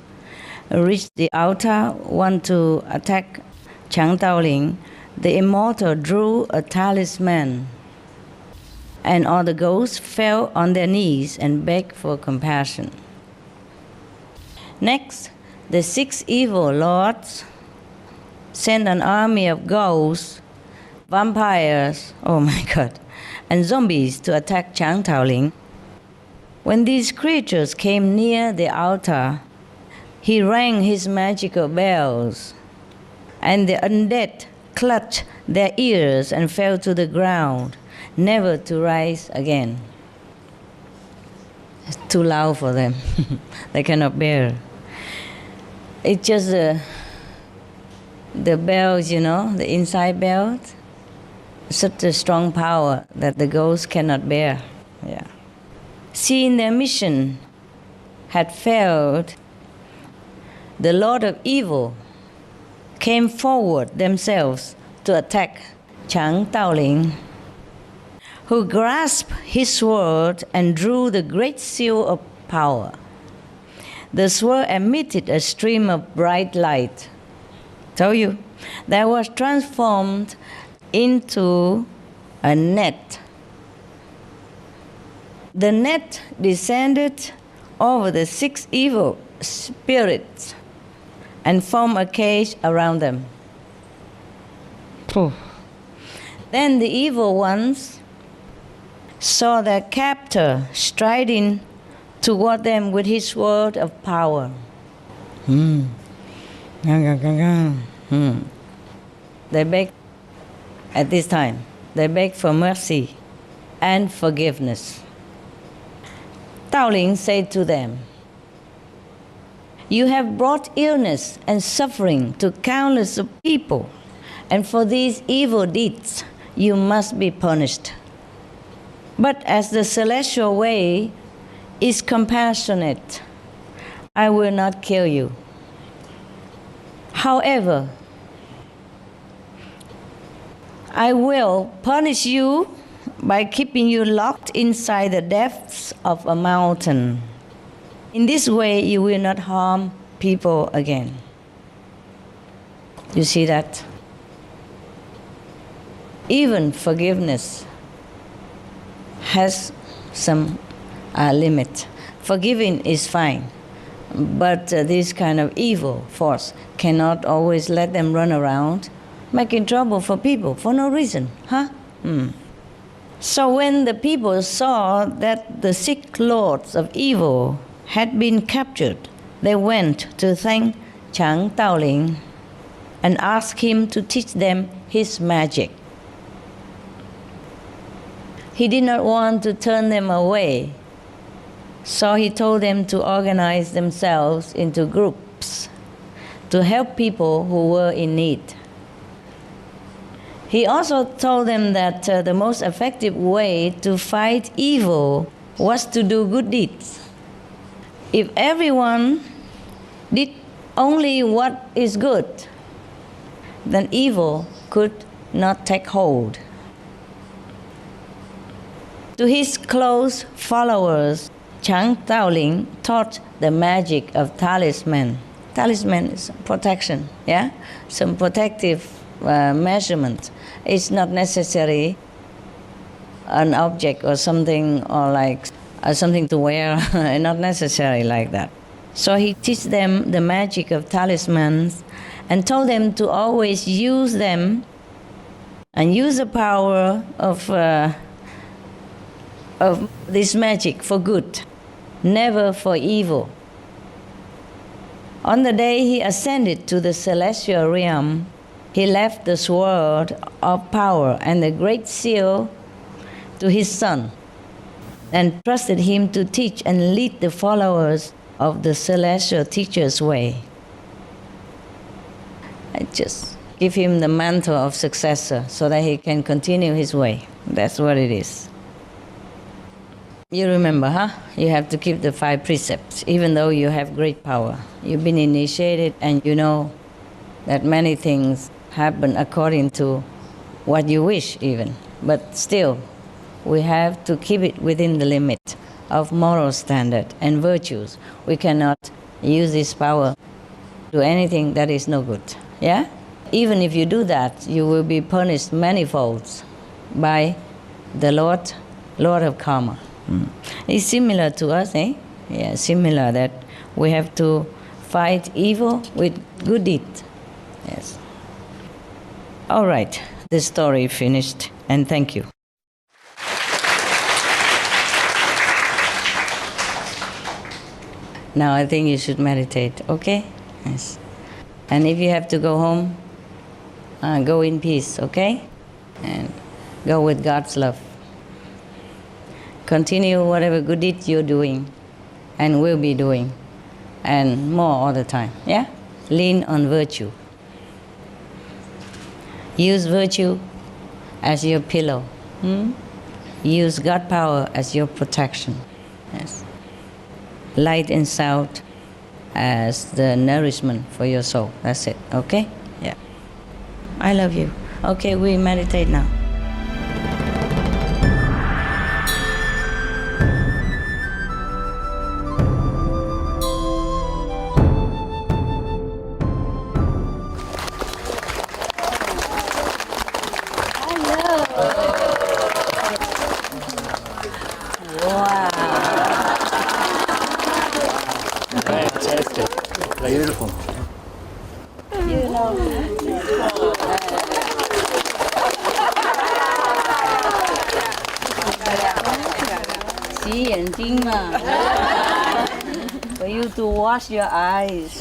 reached the altar, want to attack Chang Daoling, the immortal drew a talisman, and all the ghosts fell on their knees and begged for compassion. Next, the 6 evil lords sent an army of ghosts, vampires, oh my God, and zombies to attack Chang Daoling. When these creatures came near the altar, he rang his magical bells, and the undead clutched their ears and fell to the ground, never to rise again. It's too loud for them. They cannot bear. It's just the bells, the inside bells. Such a strong power that the ghosts cannot bear. Yeah. Seeing their mission had failed, the Lord of Evil came forward themselves to attack Chang Daoling, who grasped his sword and drew the great seal of power. The sword emitted a stream of bright light. Told you, that was transformed into a net. The net descended over the 6 evil spirits and formed a cage around them. Then the evil ones saw their captor striding toward them with his sword of power. They begged at this time. They begged for mercy and forgiveness. Daoling said to them, "You have brought illness and suffering to countless of people, and for these evil deeds you must be punished. But as the celestial way is compassionate, I will not kill you. However, I will punish you by keeping you locked inside the depths of a mountain. In this way, you will not harm people again." You see that? Even forgiveness has some limit. Forgiving is fine, but this kind of evil force cannot always let them run around making trouble for people for no reason, So when the people saw that the 6 lords of evil had been captured, they went to thank Chang Daoling and asked him to teach them his magic. He did not want to turn them away, so he told them to organize themselves into groups to help people who were in need. He also told them that the most effective way to fight evil was to do good deeds. If everyone did only what is good, then evil could not take hold. To his close followers, Chang Taoling taught the magic of talisman. Talisman is protection, yeah? Some protective measurement. It's not necessarily an object or something, or like something to wear, not necessarily like that. So he teach them the magic of talismans and told them to always use them and use the power of this magic for good, never for evil. On the day he ascended to the celestial realm, he left the sword of power and the great seal to his son and trusted him to teach and lead the followers of the celestial teacher's way. I just give him the mantle of successor so that he can continue his way. That's what it is. You remember, huh? You have to keep the 5 precepts, even though you have great power. You've been initiated and you know that many things happen according to what you wish even. But still, we have to keep it within the limit of moral standard and virtues. We cannot use this power to do anything that is no good. Yeah? Even if you do that, you will be punished manifolds by the Lord of Karma. It's similar to us, eh? Yeah, similar that we have to fight evil with good deed. Yes. All right, the story finished, and thank you. Now I think you should meditate, okay? Yes. And if you have to go home, go in peace, okay? And go with God's love. Continue whatever good deed you're doing and will be doing, and more all the time, yeah? Lean on virtue. Use virtue as your pillow. Use God power as your protection. Yes. Light and sound as the nourishment for your soul. That's it, okay? Yeah. I love you. Okay, we meditate now. Beautiful. You know. 洗眼睛嘛 For you to wash your eyes.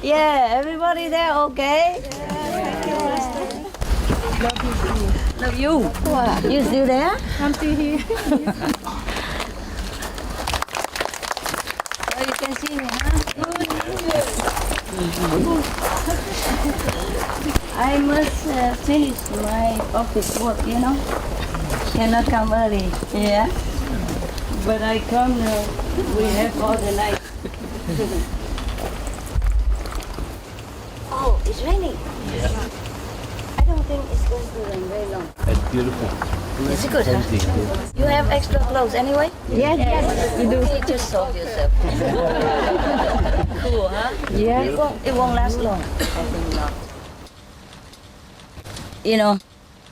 Yeah, everybody there okay? Love you. You still there? I'm still here. Oh, you can see me, huh? I must finish my office work, you know. Cannot come early. Yeah. But I come, we have all the night. Oh, it's raining. Yeah. I don't think it's going to rain very long. It's beautiful. Is it good, huh? You have extra clothes anyway? Yes, yes, we do. You just soak yourself. Cool, huh? Yeah. It won't last long. I think not. You know,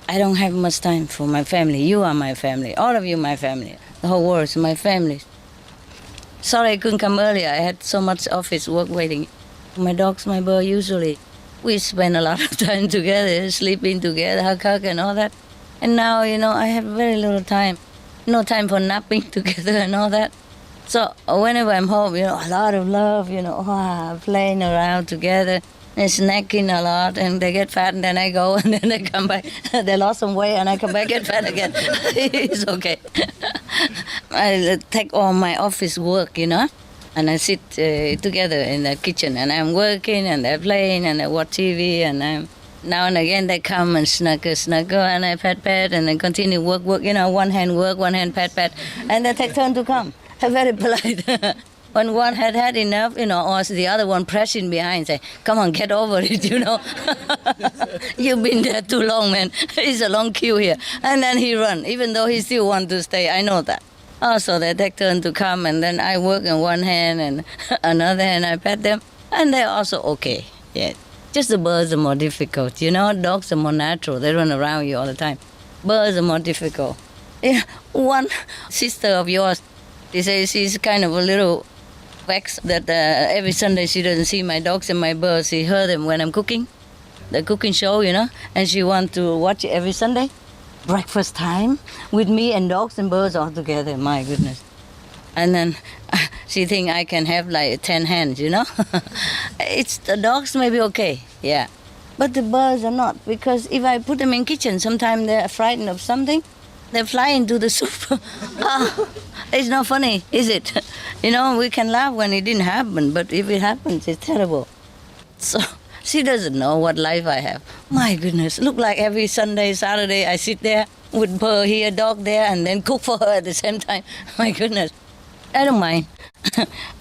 I don't have much time for my family. You are my family. All of you my family. The whole world is my family. Sorry I couldn't come earlier. I had so much office work waiting. My dog's my bird usually. We spend a lot of time together, sleeping together, hug and all that. And now, you know, I have very little time. No time for napping together and all that. So whenever I'm home, you know, a lot of love, you know, playing around together. And snacking a lot, and they get fat, and then I go, and then they come back. They lost some weight, and I come back, get fat again. It's okay. I take all my office work, you know. And I sit together in the kitchen, and I'm working, and they're playing, and I watch TV, and now and again they come and snuggle, and I pat, and then continue work, one hand work, one hand pat, and they take turn to come. I'm very polite. When one had enough, or the other one pressing behind, say, come on, get over it, You've been there too long, man. It's a long queue here. And then he run, even though he still want to stay. I know that. Also, they take turn to come, and then I work in one hand, and another hand I pat them, and they're also okay. Yeah. Just the birds are more difficult, Dogs are more natural. They run around you all the time. Birds are more difficult. Yeah. One sister of yours, they say she's kind of a little vexed that every Sunday she doesn't see my dogs and my birds. She heard them when I'm cooking, the cooking show, and she wants to watch it every Sunday. Breakfast time with me and dogs and birds all together, my goodness. And then she think I can have like 10 hands, It's the dogs may be okay, yeah. But the birds are not, because if I put them in kitchen, sometimes they're frightened of something. They fly into the soup. It's not funny, is it? We can laugh when it didn't happen, but if it happens, it's terrible. So she doesn't know what life I have. My goodness, look like every Sunday, Saturday, I sit there with her here, dog there, and then cook for her at the same time. My goodness, I don't mind.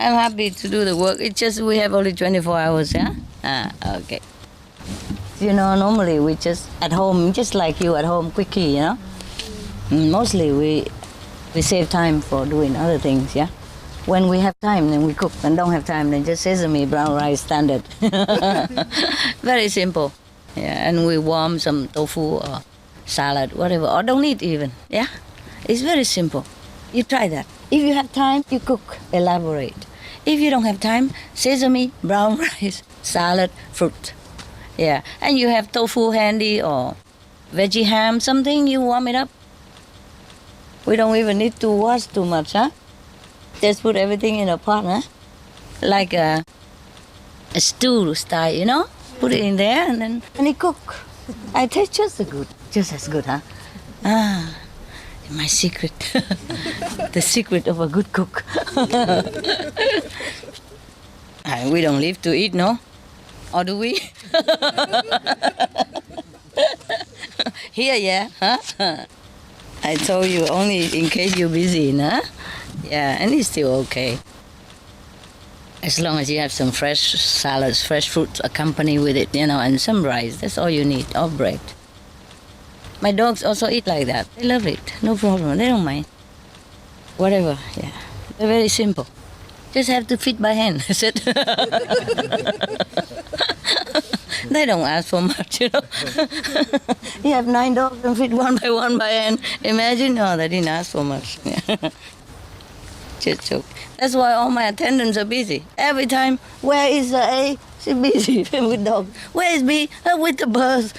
I'm happy to do the work. It's just we have only 24 hours, yeah? Okay. Normally we just at home, just like you at home, quickie, Mostly we save time for doing other things, yeah? When we have time, then we cook. When don't have time, then just sesame, brown rice, standard. Very simple. Yeah, and we warm some tofu or salad, whatever, or don't eat even, yeah? It's very simple. You try that. If you have time, you cook, elaborate. If you don't have time, sesame, brown rice, salad, fruit. Yeah, and you have tofu handy or veggie ham, something, you warm it up. We don't even need to wash too much, huh? Just put everything in a pot, huh? Like a stew style, Put it in there and you cook. I taste just as good, huh? My secret. The secret of a good cook. We don't live to eat, no? Or do we? Here, yeah, huh? I told you only in case you're busy, nah? Yeah, and it's still okay. As long as you have some fresh salads, fresh fruits accompany with it, and some rice. That's all you need, or bread. My dogs also eat like that. They love it, no problem. They don't mind. Whatever, yeah. They're very simple. Just have to feed by hand, that's it. They don't ask for much, You have 9 dogs and feed one by hand. Imagine, no, they didn't ask for much. Just joke. That's why all my attendants are busy. Every time, where is A? She's busy with dogs. Where is B? With the birds.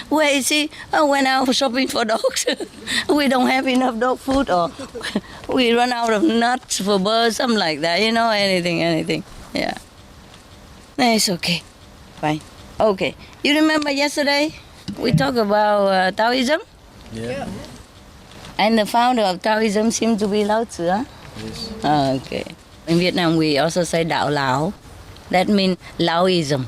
Where is C? Went out shopping for dogs. We don't have enough dog food, or we run out of nuts for birds, something like that. Anything. Yeah. It's okay. Fine. Okay. You remember yesterday we talked about Taoism? Yeah. And the founder of Taoism seemed to be Lao Tzu, huh? Yes. Okay. In Vietnam, we also say Đạo Lão. That means Laoism.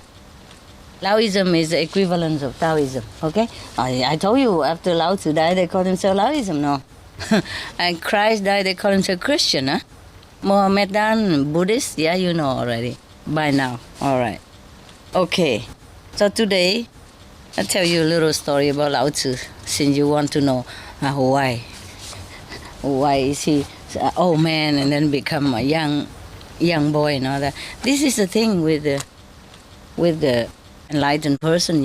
Laoism is the equivalent of Taoism, okay? I told you, after Lao Tzu died, they call themselves Laoism, no? And Christ died, they call himself Christian, huh? Mohammedan, Buddhist, yeah, you know already, by now. All right. Okay. So today, I'll tell you a little story about Lao Tzu, since you want to know why. Why is he an old man and then become a young boy and all that? This is the thing with the enlightened person,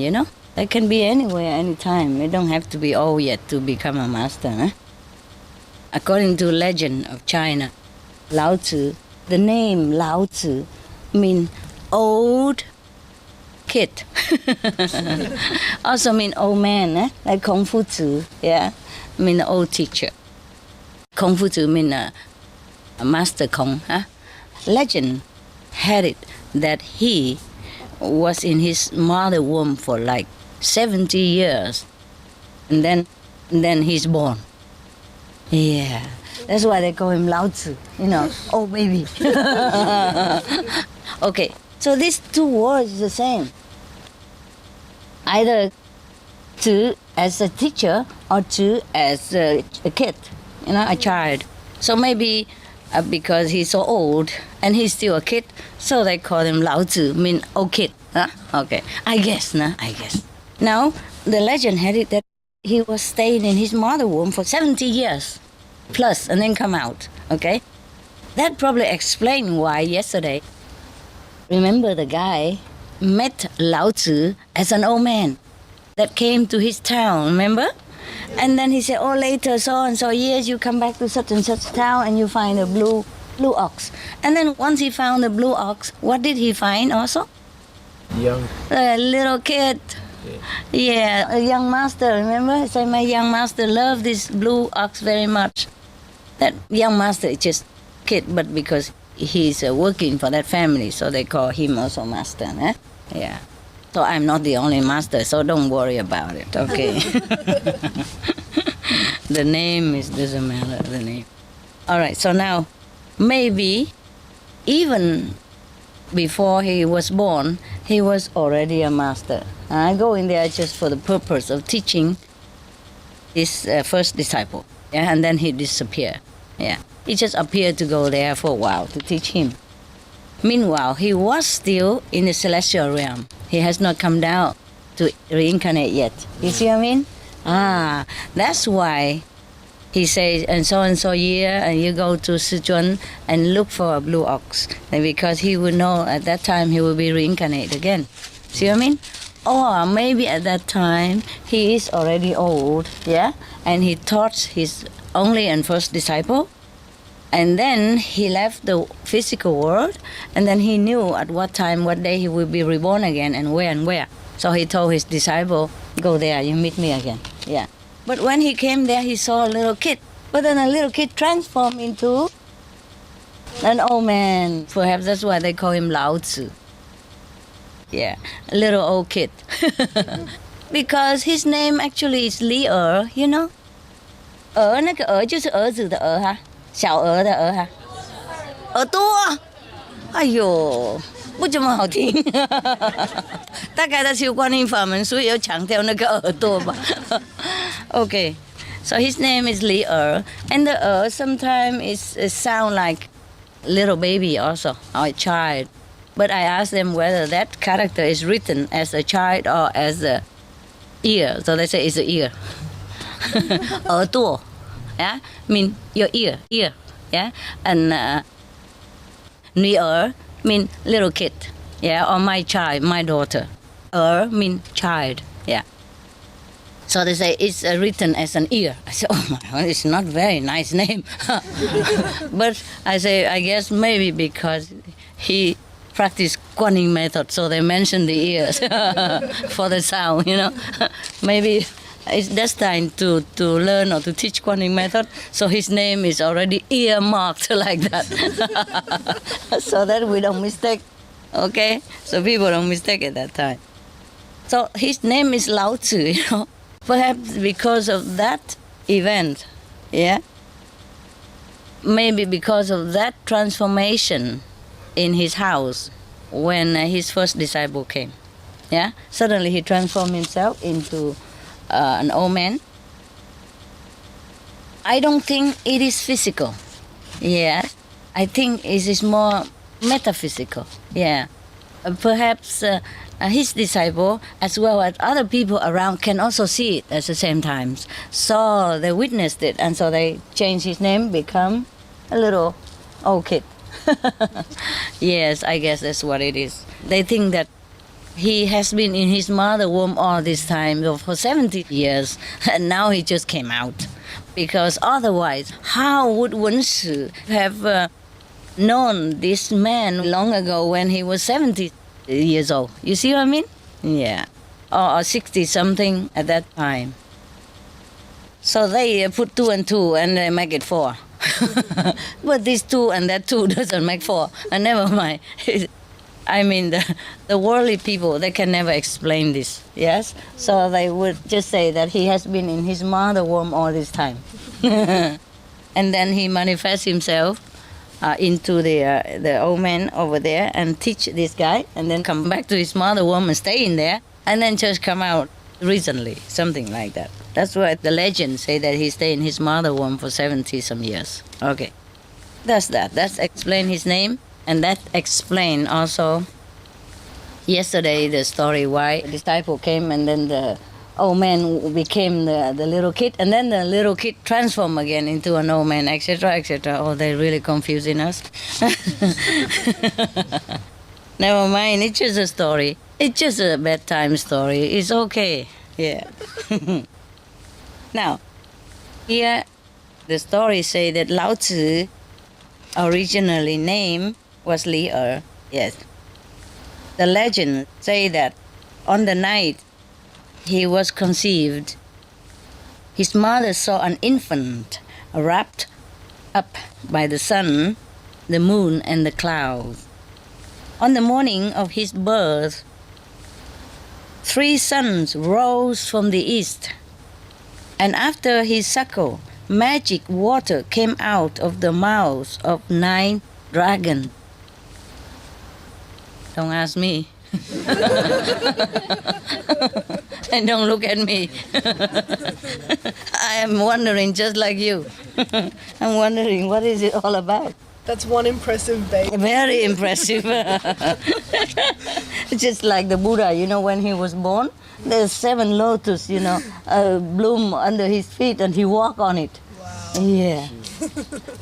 They can be anywhere, anytime. They don't have to be old yet to become a master. Huh? According to legend of China, Lao Tzu, the name Lao Tzu means old kid. Also mean old man, like Kung Fu Tzu, yeah, mean old teacher. Kung Fu Tzu mean a master Kung. Huh? Legend had it that he was in his mother womb for like 70 years, and then he's born. Yeah, That's why they call him Lao Tzu, old baby. Okay, so these two words is the same. Either Tzu as a teacher or Tzu as a kid, a child. So maybe because he's so old and he's still a kid, so they call him Lao Tzu, mean old kid. Huh? Okay, I guess. Now, the legend had it that he was staying in his mother womb for 70 years plus and then come out, okay? That probably explains why yesterday, remember the guy met Lao Tzu as an old man that came to his town, remember? And then he said, later, so and so years, you come back to such and such town and you find a blue ox. And then once he found the blue ox, what did he find also? Young. A little kid. Yeah, a young master, remember? He said, my young master loved this blue ox very much. That young master is just kid, but because he's working for that family, so they call him also master. Eh? Yeah. So I'm not the only master, so don't worry about it, okay? The name doesn't matter, the name. All right, so now maybe even before he was born, he was already a master. I go in there just for the purpose of teaching his first disciple, yeah, and then he disappeared. Yeah, he just appeared to go there for a while to teach him. Meanwhile, he was still in the celestial realm. He has not come down to reincarnate yet. You see what I mean? That's why he says, and so year, and you go to Sichuan and look for a blue ox. And because he would know at that time he will be reincarnated again. See what I mean? Or maybe at that time he is already old, yeah? And he taught his only and first disciple. And then he left the physical world, and then he knew at what time, what day he will be reborn again, and where. So he told his disciple, go there, you meet me again. Yeah. But when he came there, he saw a little kid. But then a little kid transformed into an old man. Perhaps that's why they call him Lao Tzu. Yeah, a little old kid. Because his name actually is Li Er, you know? 那个儿就是儿子的儿哈，小鹅的鹅哈，耳朵，哎呦，不怎么好听，大概他修观音法门，所以要强调那个耳朵吧。Okay, so his name is Li Er, and the sometimes it sound like little baby also, or a child. But I asked them whether that character is written as a child or as a ear. So they say it's an ear. 耳朵 yeah, mean your ear, yeah, and 女儿 mean little kid, yeah, or my child, my daughter. 儿 mean child, yeah. So they say it's written as an ear. I said, oh my God, it's not very nice name. But I say, I guess maybe because he practiced Guanyin method, so they mention the ears for the sound, you know. Maybe it's destined to learn or to teach Guanyin method, so his name is already earmarked like that. So that we don't mistake, okay? So people don't mistake at that time. So his name is Lao Tzu, you know. Perhaps because of that event, yeah? Maybe because of that transformation in his house when his first disciple came, yeah? Suddenly he transformed himself into an old man. I don't think it is physical, yeah? I think it is more metaphysical, yeah. Perhaps his disciple, as well as other people around, can also see it at the same time. So they witnessed it, and so they changed his name, become a little old kid. Yes, I guess that's what it is. They think that he has been in his mother womb all this time, for 70 years, and now he just came out. Because otherwise, how would Wen Shi have known this man long ago when he was 70 years old? You see what I mean? Yeah. Or 60-something at that time. So they put 2 and 2 and they make it 4. But this 2 and that 2 doesn't make 4. And never mind. I mean, the worldly people, they can never explain this, yes? So they would just say that he has been in his mother womb all this time. And then he manifests himself into the old man over there and teach this guy, and then come back to his mother womb and stay in there, and then just come out recently, something like that. That's why the legends say that he stayed in his mother womb for 70 some years. Okay, that's that. That's explain his name, and that explain also yesterday the story why a disciple came and then the old man became the little kid, and then the little kid transformed again into an old man, etc., etc. Oh, they're really confusing us. Never mind, it's just a story. It's just a bedtime story. It's okay. Yeah. Now, here the story say that Lao Tzu originally name was Li Er. Yes. The legend say that on the night he was conceived, his mother saw an infant wrapped up by the sun, the moon, and the clouds. On the morning of his birth, 3 suns rose from the east, and after his suckle, magic water came out of the mouths of 9 dragons. Don't ask me. And don't look at me. I am wondering just like you. I'm wondering what is it all about. That's one impressive baby. Very impressive. Just like the Buddha, when he was born, there's 7 lotus, bloom under his feet and he walk on it. Wow. Yeah.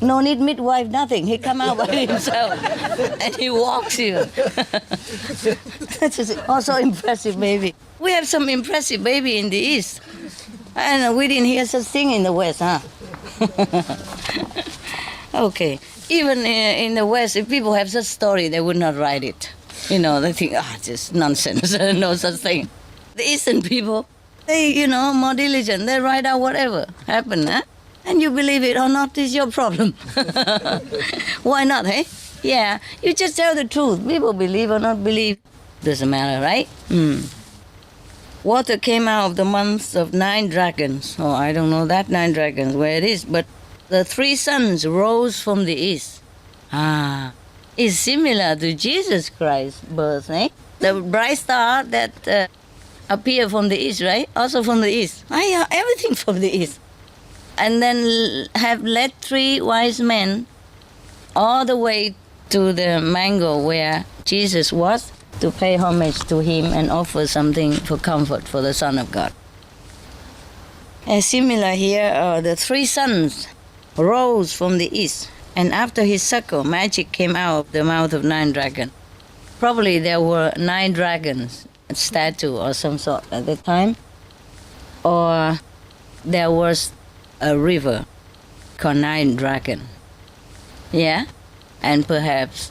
No need midwife, nothing. He come out by himself and he walks here. That's just also impressive baby. We have some impressive baby in the East. And we didn't hear such thing in the West, huh? Okay. Even in the West, if people have such story, they would not write it. They think, just nonsense, no such thing. The Eastern people, they, more diligent. They write out whatever happened, huh? And you believe it or not is your problem. Why not, hey? Yeah, you just tell the truth. People believe or not believe, doesn't matter, right? Water came out of the mouths of 9 dragons. Oh, I don't know that 9 dragons, where it is, but the 3 suns rose from the east. It's similar to Jesus Christ's birth, eh? The bright star that appeared from the east, right? Also from the east. Yeah, everything from the east. And then have led 3 wise men all the way to the mango where Jesus was to pay homage to him and offer something for comfort for the Son of God. And similar here, the 3 suns rose from the east, and after his suckle, magic came out of the mouth of 9 dragons. Probably there were 9 dragons, a statue or some sort at the time, or there was a river called 9 Dragon. Yeah? And perhaps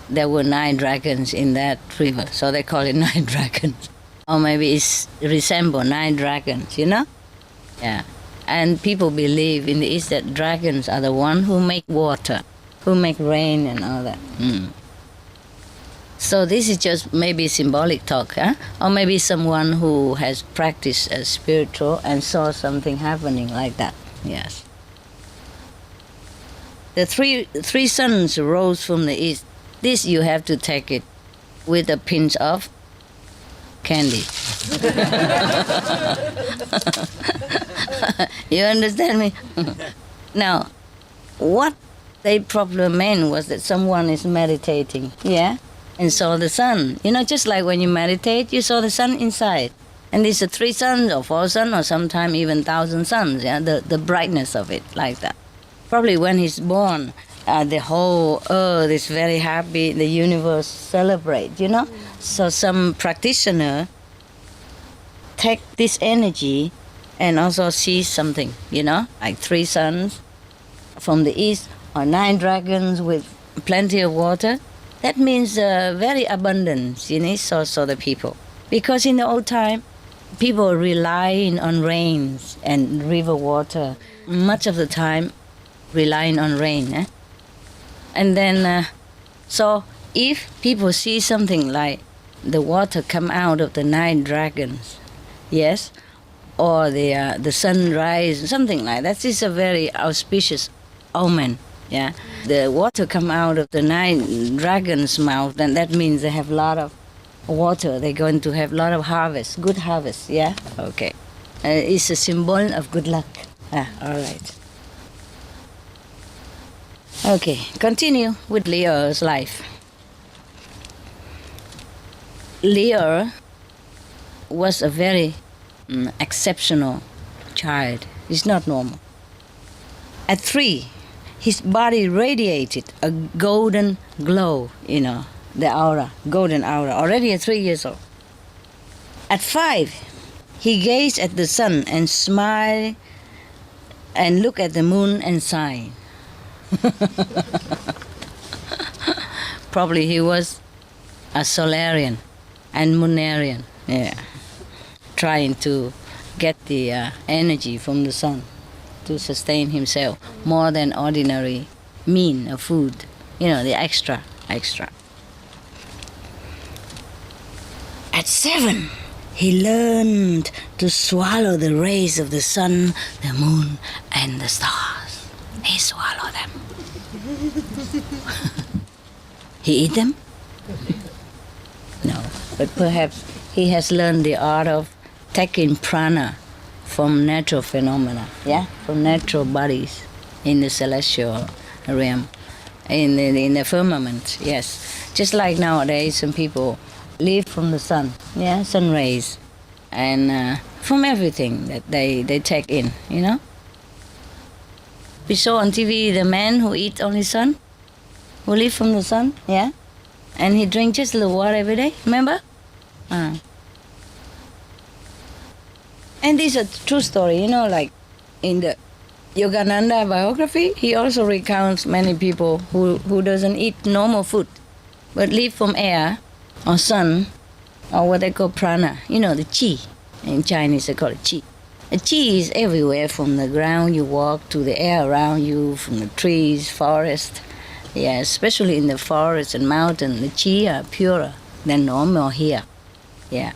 there were 9 dragons in that river, so they call it 9 dragons. Or maybe it resembles 9 dragons, Yeah. And people believe in the East that dragons are the ones who make water, who make rain and all that. So this is just maybe symbolic talk, huh? Or maybe someone who has practiced as spiritual and saw something happening like that. Yes. The three suns rose from the east. This you have to take it with a pinch of candy. You understand me? Now, what they probably meant was that someone is meditating, yeah, and saw the sun. Just like when you meditate, you saw the sun inside. And these are 3 suns or 4 suns or sometimes even 1,000 suns, yeah, the brightness of it, like that. Probably when he's born, the whole earth is very happy, the universe celebrates, So some practitioner take this energy and also see something, like 3 suns from the east or 9 dragons with plenty of water. That means very abundance, so the people. Because in the old time, people relying on rains and river water. Much of the time, relying on rain. Eh? And then, so if people see something like the water come out of the 9 dragons, yes, or the sunrise, something like that. This is a very auspicious omen. Yeah, the water come out of the nine dragon's mouth, and that means they have a lot of water. They're going to have a lot of harvest, good harvest. Yeah, okay. It's a symbol of good luck. All right. Okay, continue with Leo's life. Leo was a very exceptional child. He's not normal. At 3, his body radiated a golden glow, the aura, golden aura, already at 3 years old. At 5, he gazed at the sun and smiled and looked at the moon and sighed. Probably he was a solarian and moonarian, trying to get the energy from the sun to sustain himself more than ordinary mean of food, the extra. At 7, he learned to swallow the rays of the sun, the moon, and the stars. He swallowed them. He eat them? No, but perhaps he has learned the art of taking prana from natural phenomena, from natural bodies in the celestial realm, in the firmament, yes. Just like nowadays, some people live from the sun, sun rays, and from everything that they take in, We saw on TV the man who eats only sun, who live from the sun, and he drink just a little water every day, remember? And this is a true story, like in the Yogananda biography, he also recounts many people who doesn't eat normal food, but live from air or sun, or what they call prana, the chi. In Chinese they call it chi. The chi is everywhere, from the ground you walk to the air around you, from the trees, forest. Yeah, especially in the forest and mountain, the chi are purer than normal here. Yeah.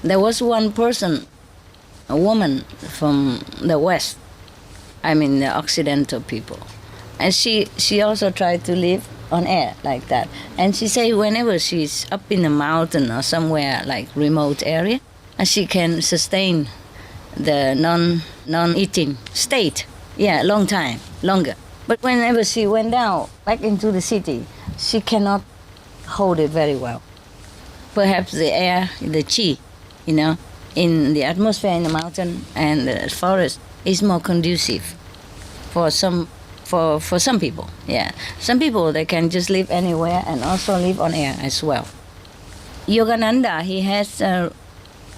There was one person, a woman from the West, the Occidental people, and she also tried to live on air like that. And she say whenever she's up in the mountain or somewhere like remote area, she can sustain the non-eating state. Yeah, long time, longer. But whenever she went down back into the city, she cannot hold it very well. Perhaps the air, the chi, in the atmosphere in the mountain and the forest is more conducive for some people. Yeah, some people, they can just live anywhere and also live on air as well. Yogananda, he has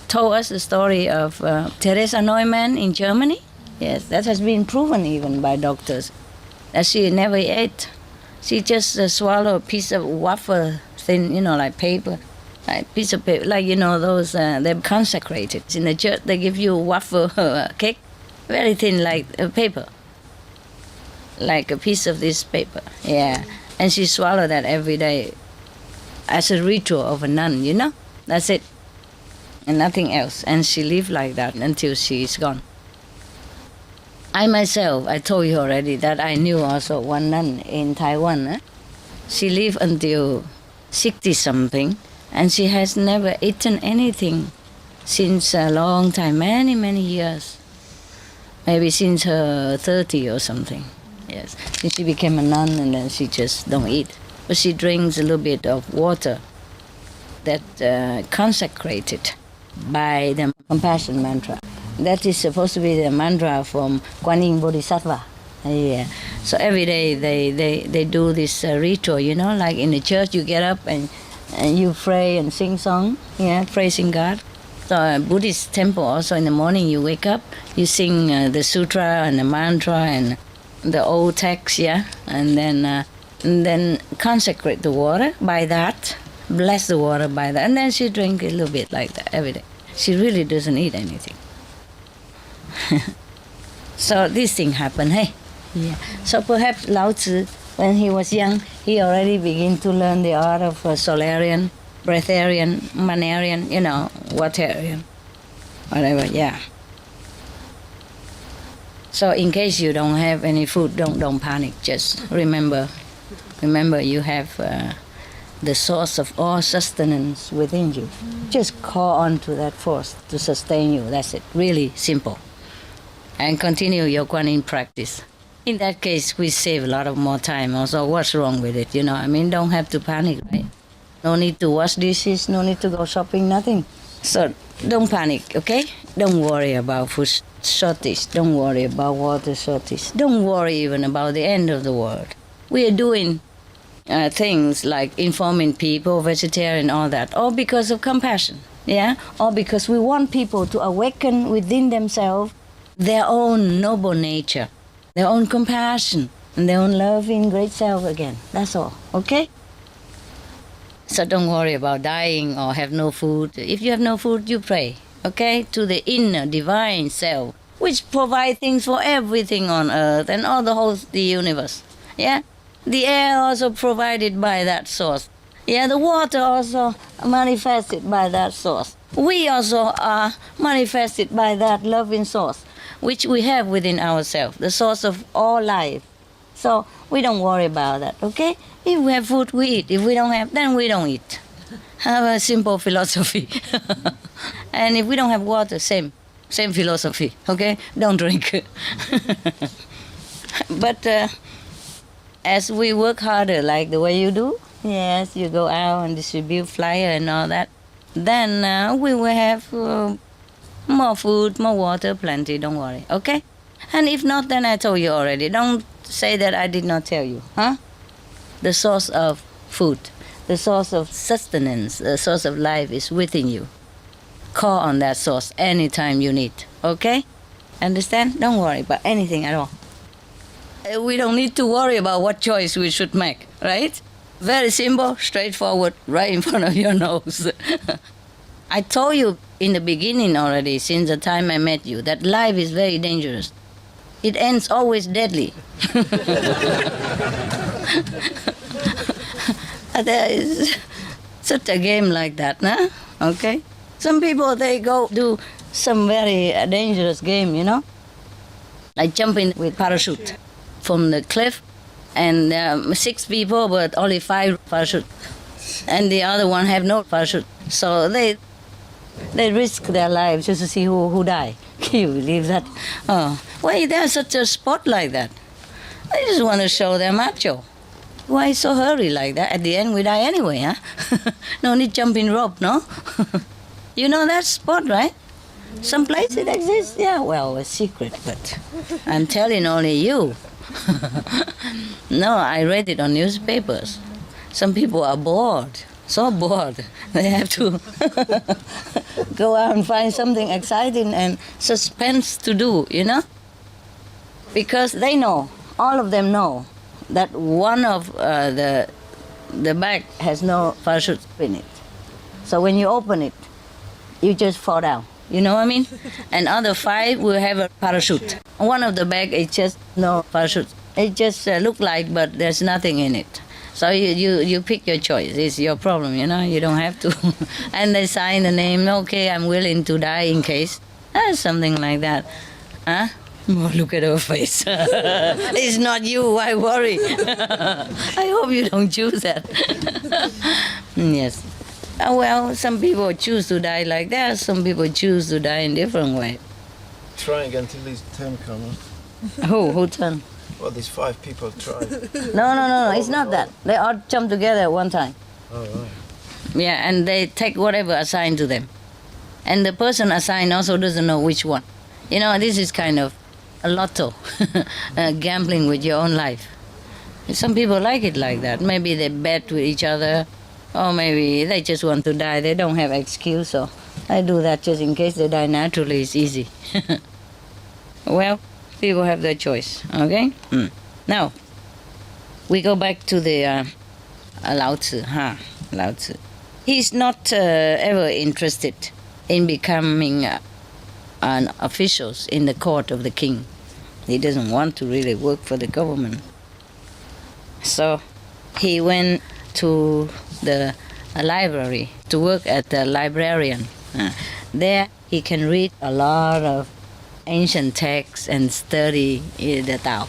told us the story of Teresa Neumann in Germany. Yes, that has been proven even by doctors, that she never ate. She just swallowed a piece of wafer thin, like paper, like piece of paper, like those they're consecrated in the church. They give you wafer cake, very thin, like paper, like a piece of this paper. Yeah, and she swallowed that every day as a ritual of a nun. That's it, and nothing else. And she lived like that until she's gone. I myself, I told you already that I knew also one nun in Taiwan. She lived until 60-something, and she has never eaten anything since a long time, many, many years. Maybe since her 30 or something. Yes, since she became a nun, and then she just don't eat. But she drinks a little bit of water that consecrated by the compassion mantra. That is supposed to be the mantra from Kuan Yin Bodhisattva. Yeah. So every day they do this ritual, like in the church you get up and you pray and sing song, praising God. So a Buddhist temple also in the morning you wake up, you sing the sutra and the mantra and the old text, and then consecrate the water by that, bless the water by that, and then she drink a little bit like that every day. She really doesn't eat anything. So this thing happened, hey? Yeah. So perhaps Lao Tzu, when he was young, he already began to learn the art of solarian, breatharian, manarian, waterian. whatever, yeah. So in case you don't have any food, don't panic. Just remember you have the source of all sustenance within you. Just call on to that force to sustain you. That's it. Really simple. And continue your Guanyin practice. In that case, we save a lot of more time. Also, what's wrong with it? Don't have to panic, right? No need to wash dishes, no need to go shopping, nothing. So don't panic, okay? Don't worry about food shortage. Don't worry about water shortage. Don't worry even about the end of the world. We are doing things like informing people, vegetarian, all that, all because of compassion, yeah? Or because we want people to awaken within themselves their own noble nature, their own compassion, and their own loving great self again. That's all, okay? So don't worry about dying or have no food. If you have no food, you pray, okay? To the inner divine self, which provides things for everything on earth and all the universe, yeah? The air also provided by that source. Yeah, the water also manifested by that source. We also are manifested by that loving source, which we have within ourselves, the source of all life. So we don't worry about that, okay? If we have food, we eat. If we don't have, then we don't eat. Have a simple philosophy. And if we don't have water, same philosophy, okay? Don't drink. But as we work harder, like the way you do, yes, you go out and distribute flyer and all that, then we will have more food, more water, plenty, don't worry, okay? And if not, then I told you already. Don't say that I did not tell you, huh? The source of food, the source of sustenance, the source of life is within you. Call on that source anytime you need, okay? Understand? Don't worry about anything at all. We don't need to worry about what choice we should make, right? Very simple, straightforward, right in front of your nose. I told you in the beginning already, since the time I met you, that life is very dangerous. It ends always deadly. There is such a game like that, nah? Okay? Some people, they go do some very dangerous game, like jumping with parachute from the cliff, and 6 people, but only 5 parachute, and the other one have no parachute. So they risk their lives just to see who die. Can you believe that? Oh, why there's such a sport like that? I just want to show them macho. Why so hurry like that? At the end, we die anyway, huh? No need jumping rope, no? You know that sport, right? Some place it exists. Yeah, well, a secret, but I'm telling only you. No, I read it on newspapers. Some people are bored, so bored. They have to go out and find something exciting and suspense to do, Because they know, all of them know, that one of the bag has no parachute in it. So when you open it, you just fall down. You know what I mean? And other 5 will have a parachute. One of the bag is just no parachute. It just look like, but there's nothing in it. So you pick your choice. It's your problem, You don't have to. And they sign the name. Okay, I'm willing to die in case. Something like that. Huh? Oh, look at her face. It's not you. Why worry? I hope you don't choose that. Yes. Well, some people choose to die like that. Some people choose to die in different way. Try again till these 10 come. Who turn? Well, these 5 people tried. No. It's not that. They all jump together at one time. Oh, right. Yeah, and they take whatever assigned to them. And the person assigned also doesn't know which one. This is kind of a lotto, gambling with your own life. Some people like it like that. Maybe they bet with each other, or maybe they just want to die. They don't have excuse, so I do that just in case they die naturally. It's easy. Well, people have their choice, okay? Now, we go back to the Lao Tzu, Lao Tzu. He's not ever interested in becoming an official in the court of the king. He doesn't want to really work for the government. So he went to the library to work as a librarian. There he can read a lot of ancient texts and study the Tao,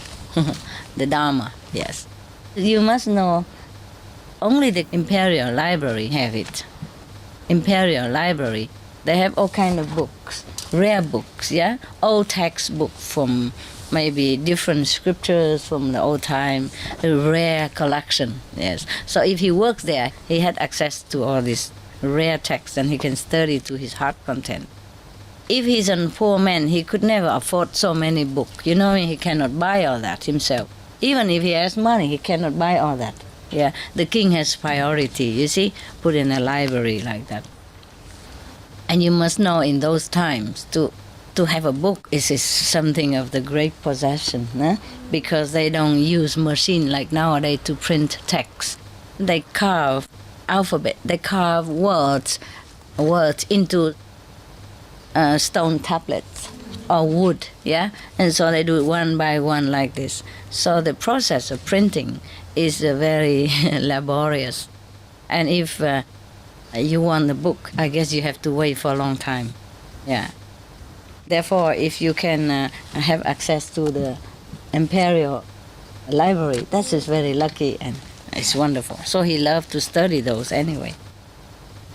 the Dharma, yes. You must know, only the Imperial Library have it. Imperial Library, they have all kind of books, rare books, yeah? Old textbook from maybe different scriptures from the old time, a rare collection, yes. So if he works there, he had access to all these rare texts and he can study to his heart content. If he's a poor man, he could never afford so many books. You know, he cannot buy all that himself. Even if he has money, he cannot buy all that. Yeah, the king has priority, you see, put in a library like that. And you must know in those times to have a book is something of the great possession, because they don't use machine like nowadays to print text. They carve alphabet, they carve words into stone tablets or wood, yeah? And so they do it one by one like this. So the process of printing is very laborious. And if you want the book, I guess you have to wait for a long time, yeah. Therefore, if you can have access to the Imperial Library, that is very lucky and it's wonderful. So he loved to study those anyway.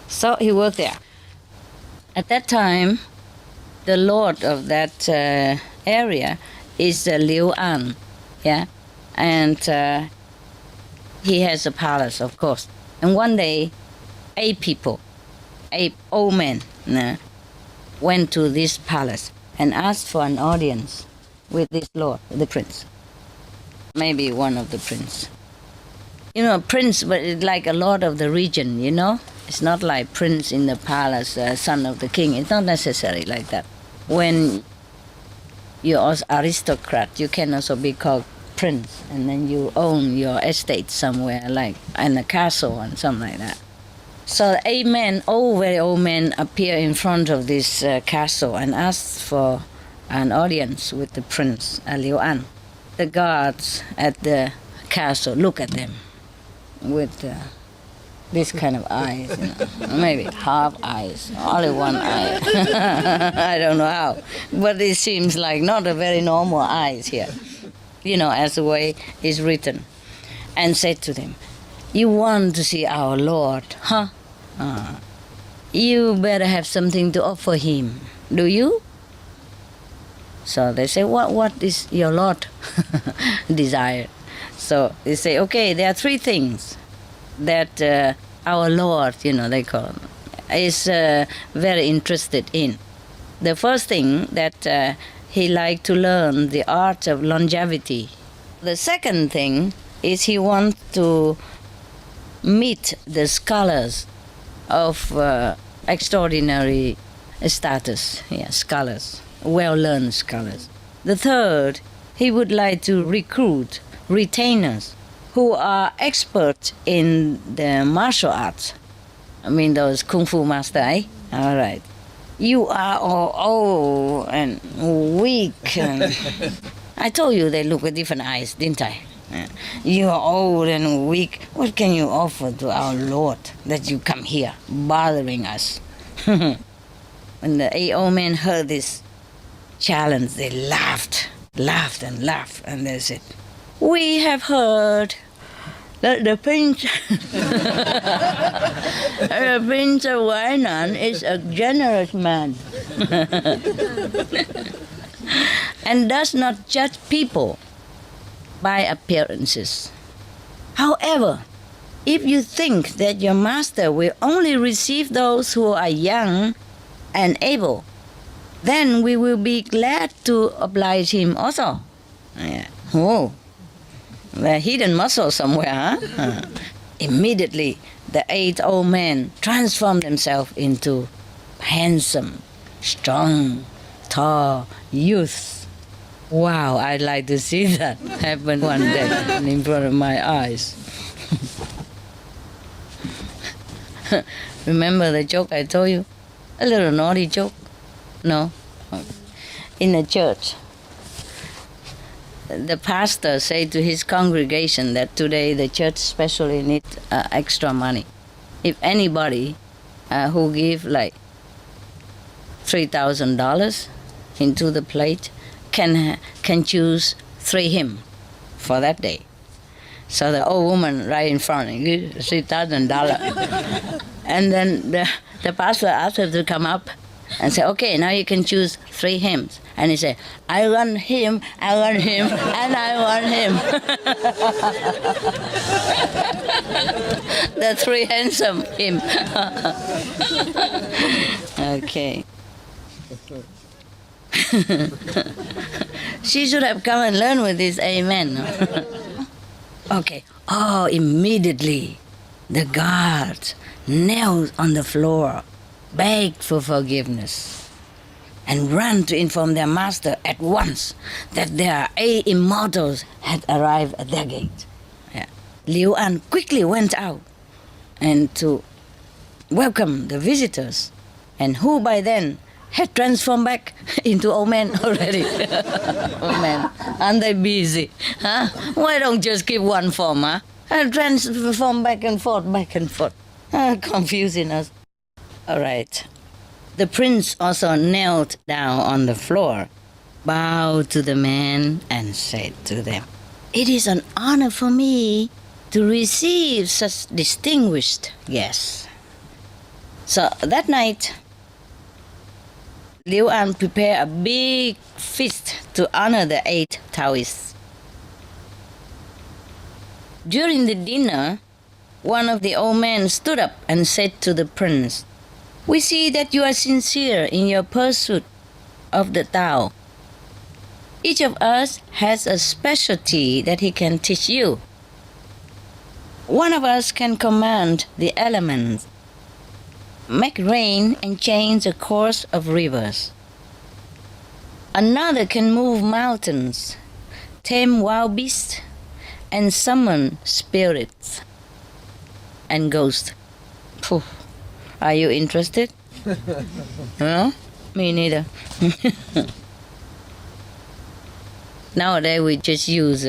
So he worked there. At that time, the lord of that area is Liu An, yeah? And he has a palace, of course. And one day, 8 old men, went to this palace and asked for an audience with this lord, the prince. Maybe one of the prince. You know, prince, but it's like a lord of the region, you know? It's not like prince in the palace, son of the king. It's not necessary like that. When you're aristocrat, you can also be called prince, and then you own your estate somewhere, like in a castle and something like that. So 8 men, very old men, appear in front of this castle and ask for an audience with the prince, Liu An. The guards at the castle look at them with this kind of eyes, you know, maybe half eyes, only one eye. I don't know how, but it seems like not a very normal eyes here, you know, as the way is written, and said to them, "You want to see our Lord, huh? You better have something to offer him, do you?" So they say, what is your Lord desire? So they say, okay, there are 3 things that our Lord, you know, they call him, is very interested in. The first thing that he liked to learn the art of longevity. The second thing is he wants to meet the scholars of extraordinary status, scholars, well-learned scholars. The third, he would like to recruit retainers who are experts in the martial arts. I mean those kung fu master, eh? All right. You are all old and weak. And I told you they look with different eyes, didn't I? You are old and weak. What can you offer to our Lord that you come here bothering us? When the 8 old men heard this challenge, they laughed, and they said, "We have heard that the Prince, the Prince of Wainan is a generous man and does not judge people by appearances. However, if you think that your master will only receive those who are young and able, then we will be glad to oblige him also." Yeah. Oh, the hidden muscle somewhere, huh? Immediately, the 8 old men transformed themselves into handsome, strong, tall youths. Wow, I'd like to see that happen one day in front of my eyes. Remember the joke I told you? A little naughty joke? No? In a church, the pastor said to his congregation that today the church especially needs extra money. If anybody who give like $3,000 into the plate can choose 3 hymns for that day. So the old woman right in front gives $3,000. And then the pastor asked her to come up and say, okay, now you can choose 3 hymns. And he said, I want him, I want him, and I want him. The 3 handsome hymn. Okay. She should have come and learned with this amen. Okay. Oh, immediately the guards knelt on the floor, begged for forgiveness, and ran to inform their master at once that their 8 immortals had arrived at their gate. Yeah. Liu An quickly went out and to welcome the visitors, and who by then had transformed back into old men already. Old men, aren't they busy? Huh? Why don't just keep one form, huh? And transform back and forth, confusing us. All right. The prince also knelt down on the floor, bowed to the men, and said to them, "It is an honor for me to receive such distinguished guests." So that night, Liu An prepared a big feast to honor the 8 Taoists. During the dinner, one of the old men stood up and said to the prince, "We see that you are sincere in your pursuit of the Tao. Each of us has a specialty that he can teach you. One of us can command the elements, make rain and change the course of rivers. Another can move mountains, tame wild beasts, and summon spirits and ghosts." Phew. Are you interested? No? Me neither. Nowadays we just use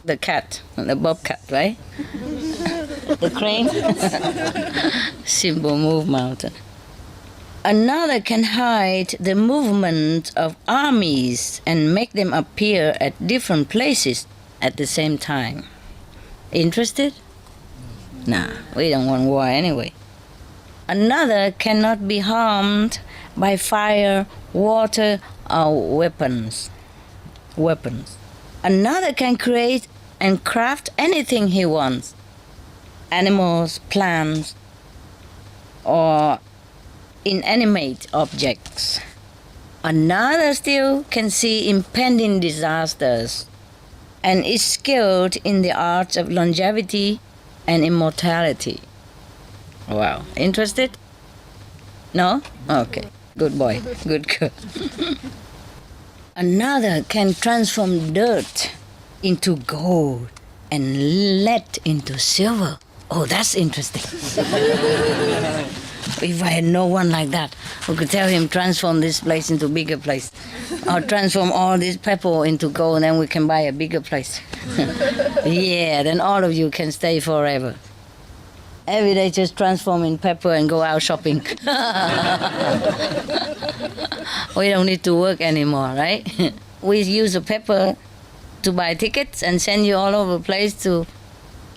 the cat, the bobcat, right? The crane. Simple move mountain. Another can hide the movement of armies and make them appear at different places at the same time. Interested? Nah, we don't want war anyway. Another cannot be harmed by fire, water, or weapons. Another can create and craft anything he wants. Animals, plants, or inanimate objects. Another still can see impending disasters and is skilled in the arts of longevity and immortality. Wow. Interested? No? Okay. Good boy. Good girl. Another can transform dirt into gold and lead into silver. Oh, that's interesting. If I had no one like that, we could tell him transform this place into a bigger place. Or transform all this pepper into gold, and then we can buy a bigger place. Yeah, then all of you can stay forever. Every day just transform in pepper and go out shopping. We don't need to work anymore, right? We use the pepper to buy tickets and send you all over the place to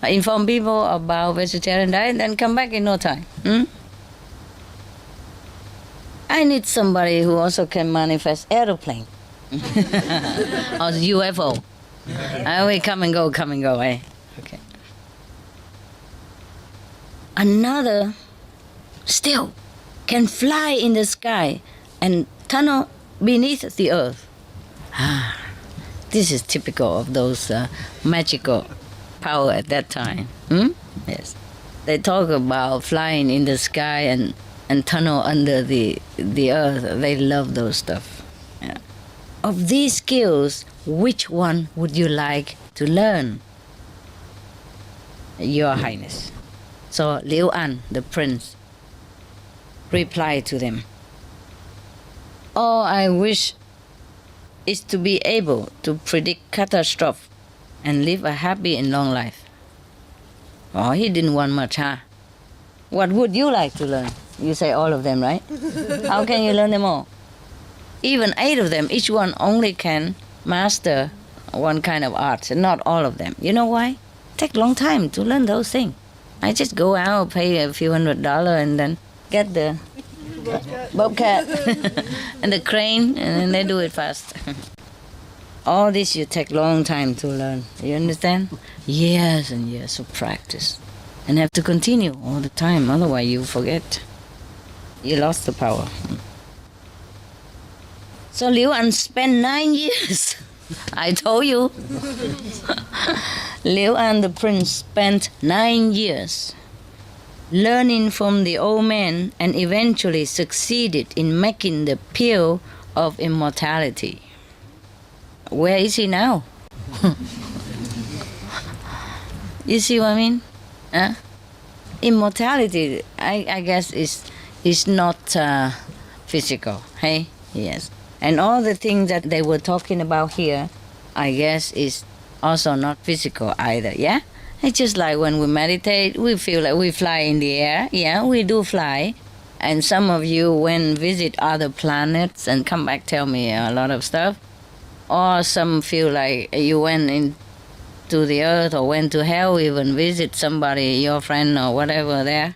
inform people about vegetarian diet, then come back in no time. I need somebody who also can manifest aeroplane. Or UFO. We come and go, eh? Okay. Another still can fly in the sky and tunnel beneath the earth. This is typical of those magical power at that time. Yes. They talk about flying in the sky and tunnel under the earth. They love those stuff. Yeah. Of these skills, which one would you like to learn? Your Highness. So Liu An, the prince, replied to them, "All I wish is to be able to predict catastrophe and live a happy and long life." Oh, he didn't want much, huh? What would you like to learn? You say all of them, right? How can you learn them all? Even 8 of them, each one only can master one kind of art, not all of them. You know why? Take a long time to learn those things. I just go out, pay a few $100 and then get the bobcat and the crane, and then they do it fast. All this you take long time to learn. You understand? Years and years of practice. And have to continue all the time, otherwise you forget. You lost the power. So Liu An spent 9 years. I told you. Liu An the prince spent 9 years learning from the old man and eventually succeeded in making the pill of immortality. Where is he now? You see what I mean? Immortality, I guess, is not physical. Hey? Yes. And all the things that they were talking about here, I guess, is also not physical either, yeah? It's just like when we meditate, we feel like we fly in the air. Yeah, we do fly. And some of you went visit other planets and come back tell me a lot of stuff. Or some feel like you went into the earth or went to hell, even visit somebody, your friend or whatever there,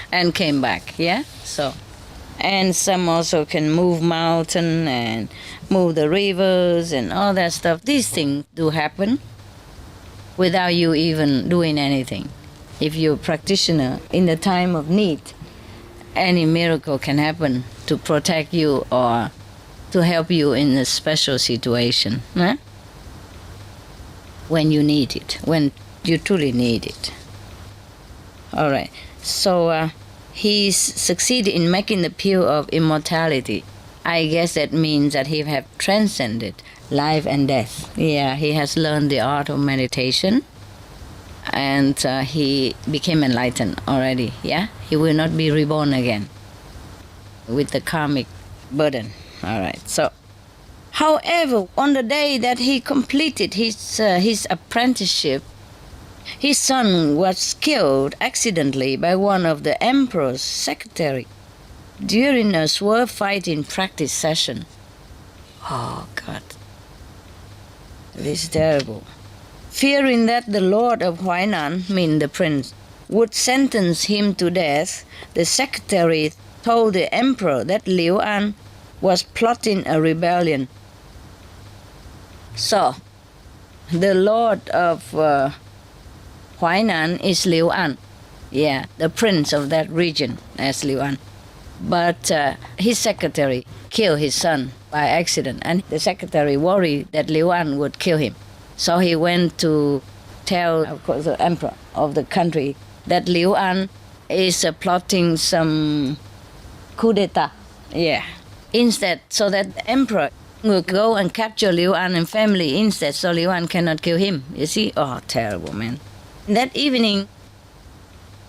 and came back, yeah? So, and some also can move mountain and move the rivers and all that stuff. These things do happen without you even doing anything. If you're a practitioner in the time of need, any miracle can happen to protect you or to help you in a special situation, when you need it, when you truly need it. All right, so he succeeded in making the pill of immortality. I guess that means that he have transcended life and death. Yeah, he has learned the art of meditation, and he became enlightened already. Yeah, he will not be reborn again with the karmic burden. All right. So, however, on the day that he completed his apprenticeship, his son was killed accidentally by one of the emperor's secretary during a sword fighting practice session. Oh God, this is terrible. Fearing that the lord of Huainan, mean the prince, would sentence him to death, the secretary told the emperor that Liu An was plotting a rebellion. So, the lord of Huainan is Liu An. Yeah, the prince of that region as Liu An. But his secretary killed his son by accident, and the secretary worried that Liu An would kill him. So he went to tell, of course, the emperor of the country that Liu An is plotting some coup d'etat. Yeah. Instead, so that the emperor will go and capture Liu An and family instead, so Liu An cannot kill him. You see? Oh, terrible, man. That evening,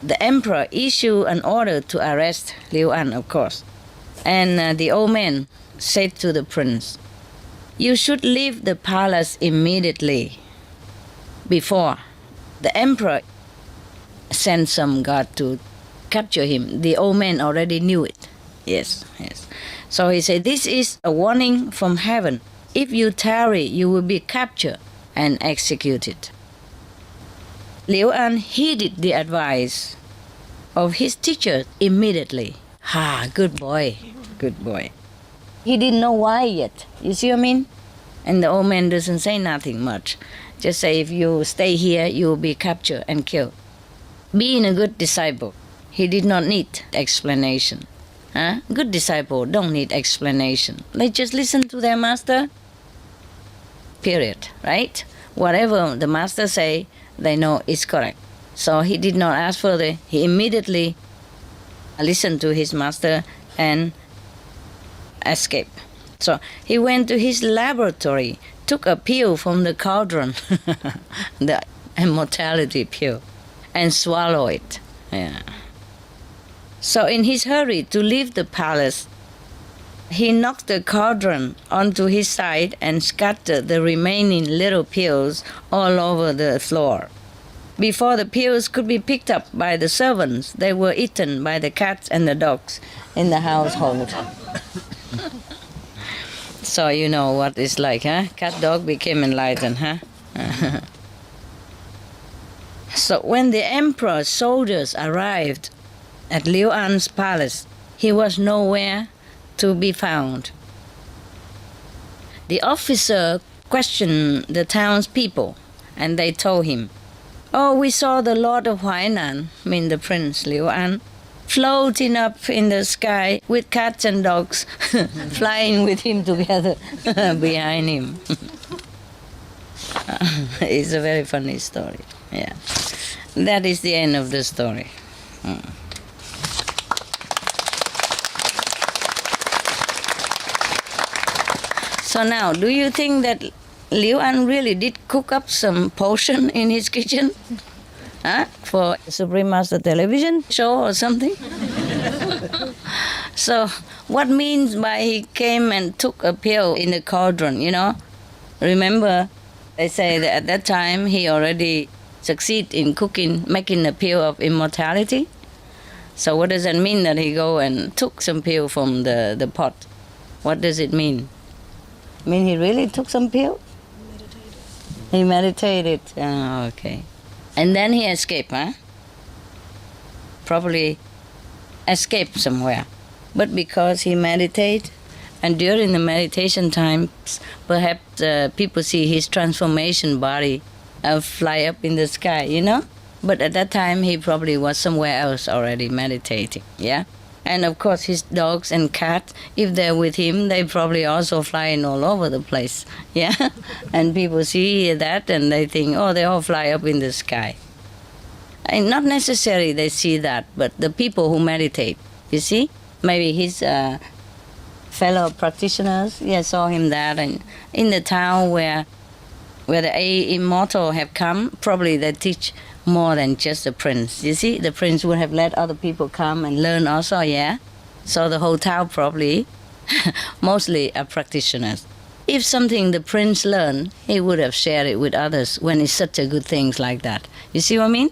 the emperor issued an order to arrest Liu An, of course. And the old man said to the prince, "You should leave the palace immediately." Before the emperor sent some guard to capture him, the old man already knew it. Yes, yes. So he said, "This is a warning from heaven. If you tarry, you will be captured and executed." Liu An heeded the advice of his teacher immediately. Good boy, good boy. He didn't know why yet. You see what I mean? And the old man doesn't say nothing much. Just say, if you stay here, you will be captured and killed. Being a good disciple, he did not need explanation. Good disciple don't need explanation. They just listen to their master. Period. Right? Whatever the master say, they know is correct. So he did not ask further. He immediately listened to his master and escaped. So he went to his laboratory, took a pill from the cauldron, the immortality pill, and swallowed it. Yeah. So in his hurry to leave the palace, he knocked the cauldron onto his side and scattered the remaining little pills all over the floor. Before the pills could be picked up by the servants, they were eaten by the cats and the dogs in the household. So you know what it's like, huh? Cat dog became enlightened, huh? So when the emperor's soldiers arrived at Liu An's palace, he was nowhere to be found. The officer questioned the townspeople, and they told him, "Oh, we saw the Lord of Huainan," mean the Prince Liu An, "floating up in the sky with cats and dogs flying with him together behind him." It's a very funny story. Yeah, that is the end of the story. So now, do you think that Liu An really did cook up some potion in his kitchen? Huh? For Supreme Master television show or something? So, what means by he came and took a pill in the cauldron, you know? Remember, they say that at that time he already succeeded in cooking, making a pill of immortality. So what does that mean that he go and took some pill from the pot? What does it mean? Mean he really took some pill? He meditated. Oh, okay. And then he escaped, huh? Probably escaped somewhere. But because he meditated, and during the meditation times, perhaps people see his transformation body fly up in the sky, you know? But at that time, he probably was somewhere else already meditating, yeah? And of course, his dogs and cats, if they're with him, they probably also flying all over the place, yeah? And people see that and they think, oh, they all fly up in the sky. And not necessarily they see that, but the people who meditate, you see? Maybe his fellow practitioners, yeah, saw him that. And in the town where the immortal have come, probably they teach more than just the prince. You see, the prince would have let other people come and learn also, yeah? So the whole town probably mostly are practitioners. If something the prince learned, he would have shared it with others when it's such a good thing like that. You see what I mean?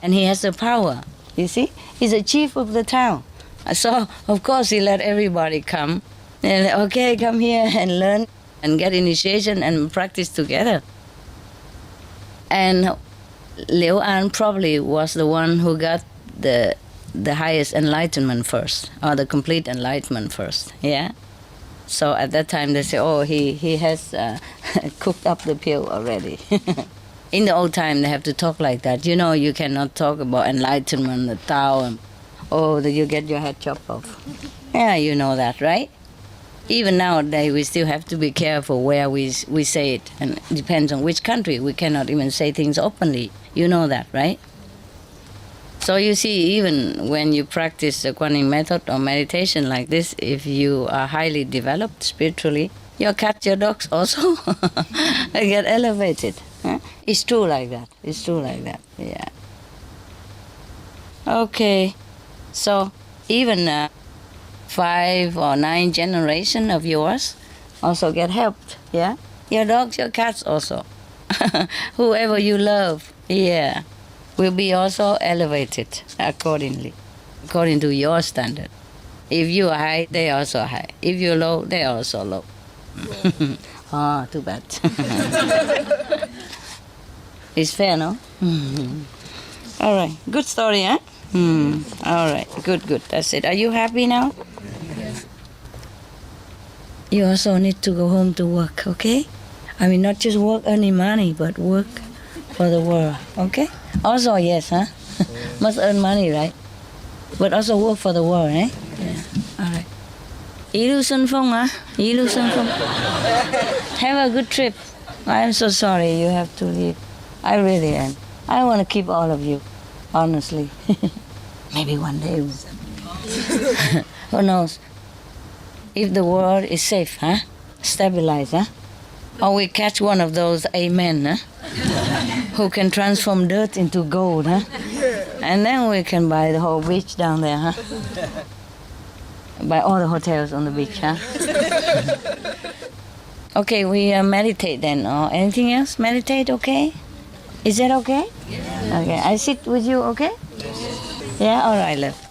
And he has the power, you see? He's a chief of the town. So, of course, he let everybody come. And, okay, come here and learn and get initiation and practice together. And Liu An probably was the one who got the highest enlightenment first, or the complete enlightenment first, yeah? So at that time they say, oh, he has cooked up the pill already. In the old time they have to talk like that. You know, you cannot talk about enlightenment, the Tao, and oh, that you get your head chopped off. Yeah, you know that, right? Even nowadays, we still have to be careful where we say it, and it depends on which country. We cannot even say things openly. You know that, right? So you see, even when you practice the Kuan Yin method or meditation like this, if you are highly developed spiritually, your cats, your dogs also get elevated. Huh? It's true like that. It's true like that, yeah. Okay, so even 5 or 9 generation of yours also get helped, yeah? Your dogs, your cats also. Whoever you love, yeah, will be also elevated accordingly, according to your standard. If you are high, they are also high. If you're low, they are also low. Oh, too bad. It's fair, no? All right, good story, huh? All right, good, that's it. Are you happy now? Yes. You also need to go home to work, okay? I mean, not just work earning money, but work for the world, okay? Also, yes, huh? Must earn money, right? But also work for the world, eh? Yeah, all right. Yilu Sun Feng, huh? Yilu Sun Feng. Have a good trip. I'm so sorry you have to leave. I really am. I want to keep all of you, honestly. Maybe one day. Who knows? If the world is safe, huh? Stabilized, huh? Or we catch one of those amen, huh? Who can transform dirt into gold, huh? And then we can buy the whole beach down there, huh? Buy all the hotels on the beach, huh? Okay, we meditate then, or anything else? Meditate, okay? Is that okay? Okay, I sit with you, okay? Yeah, all right, love.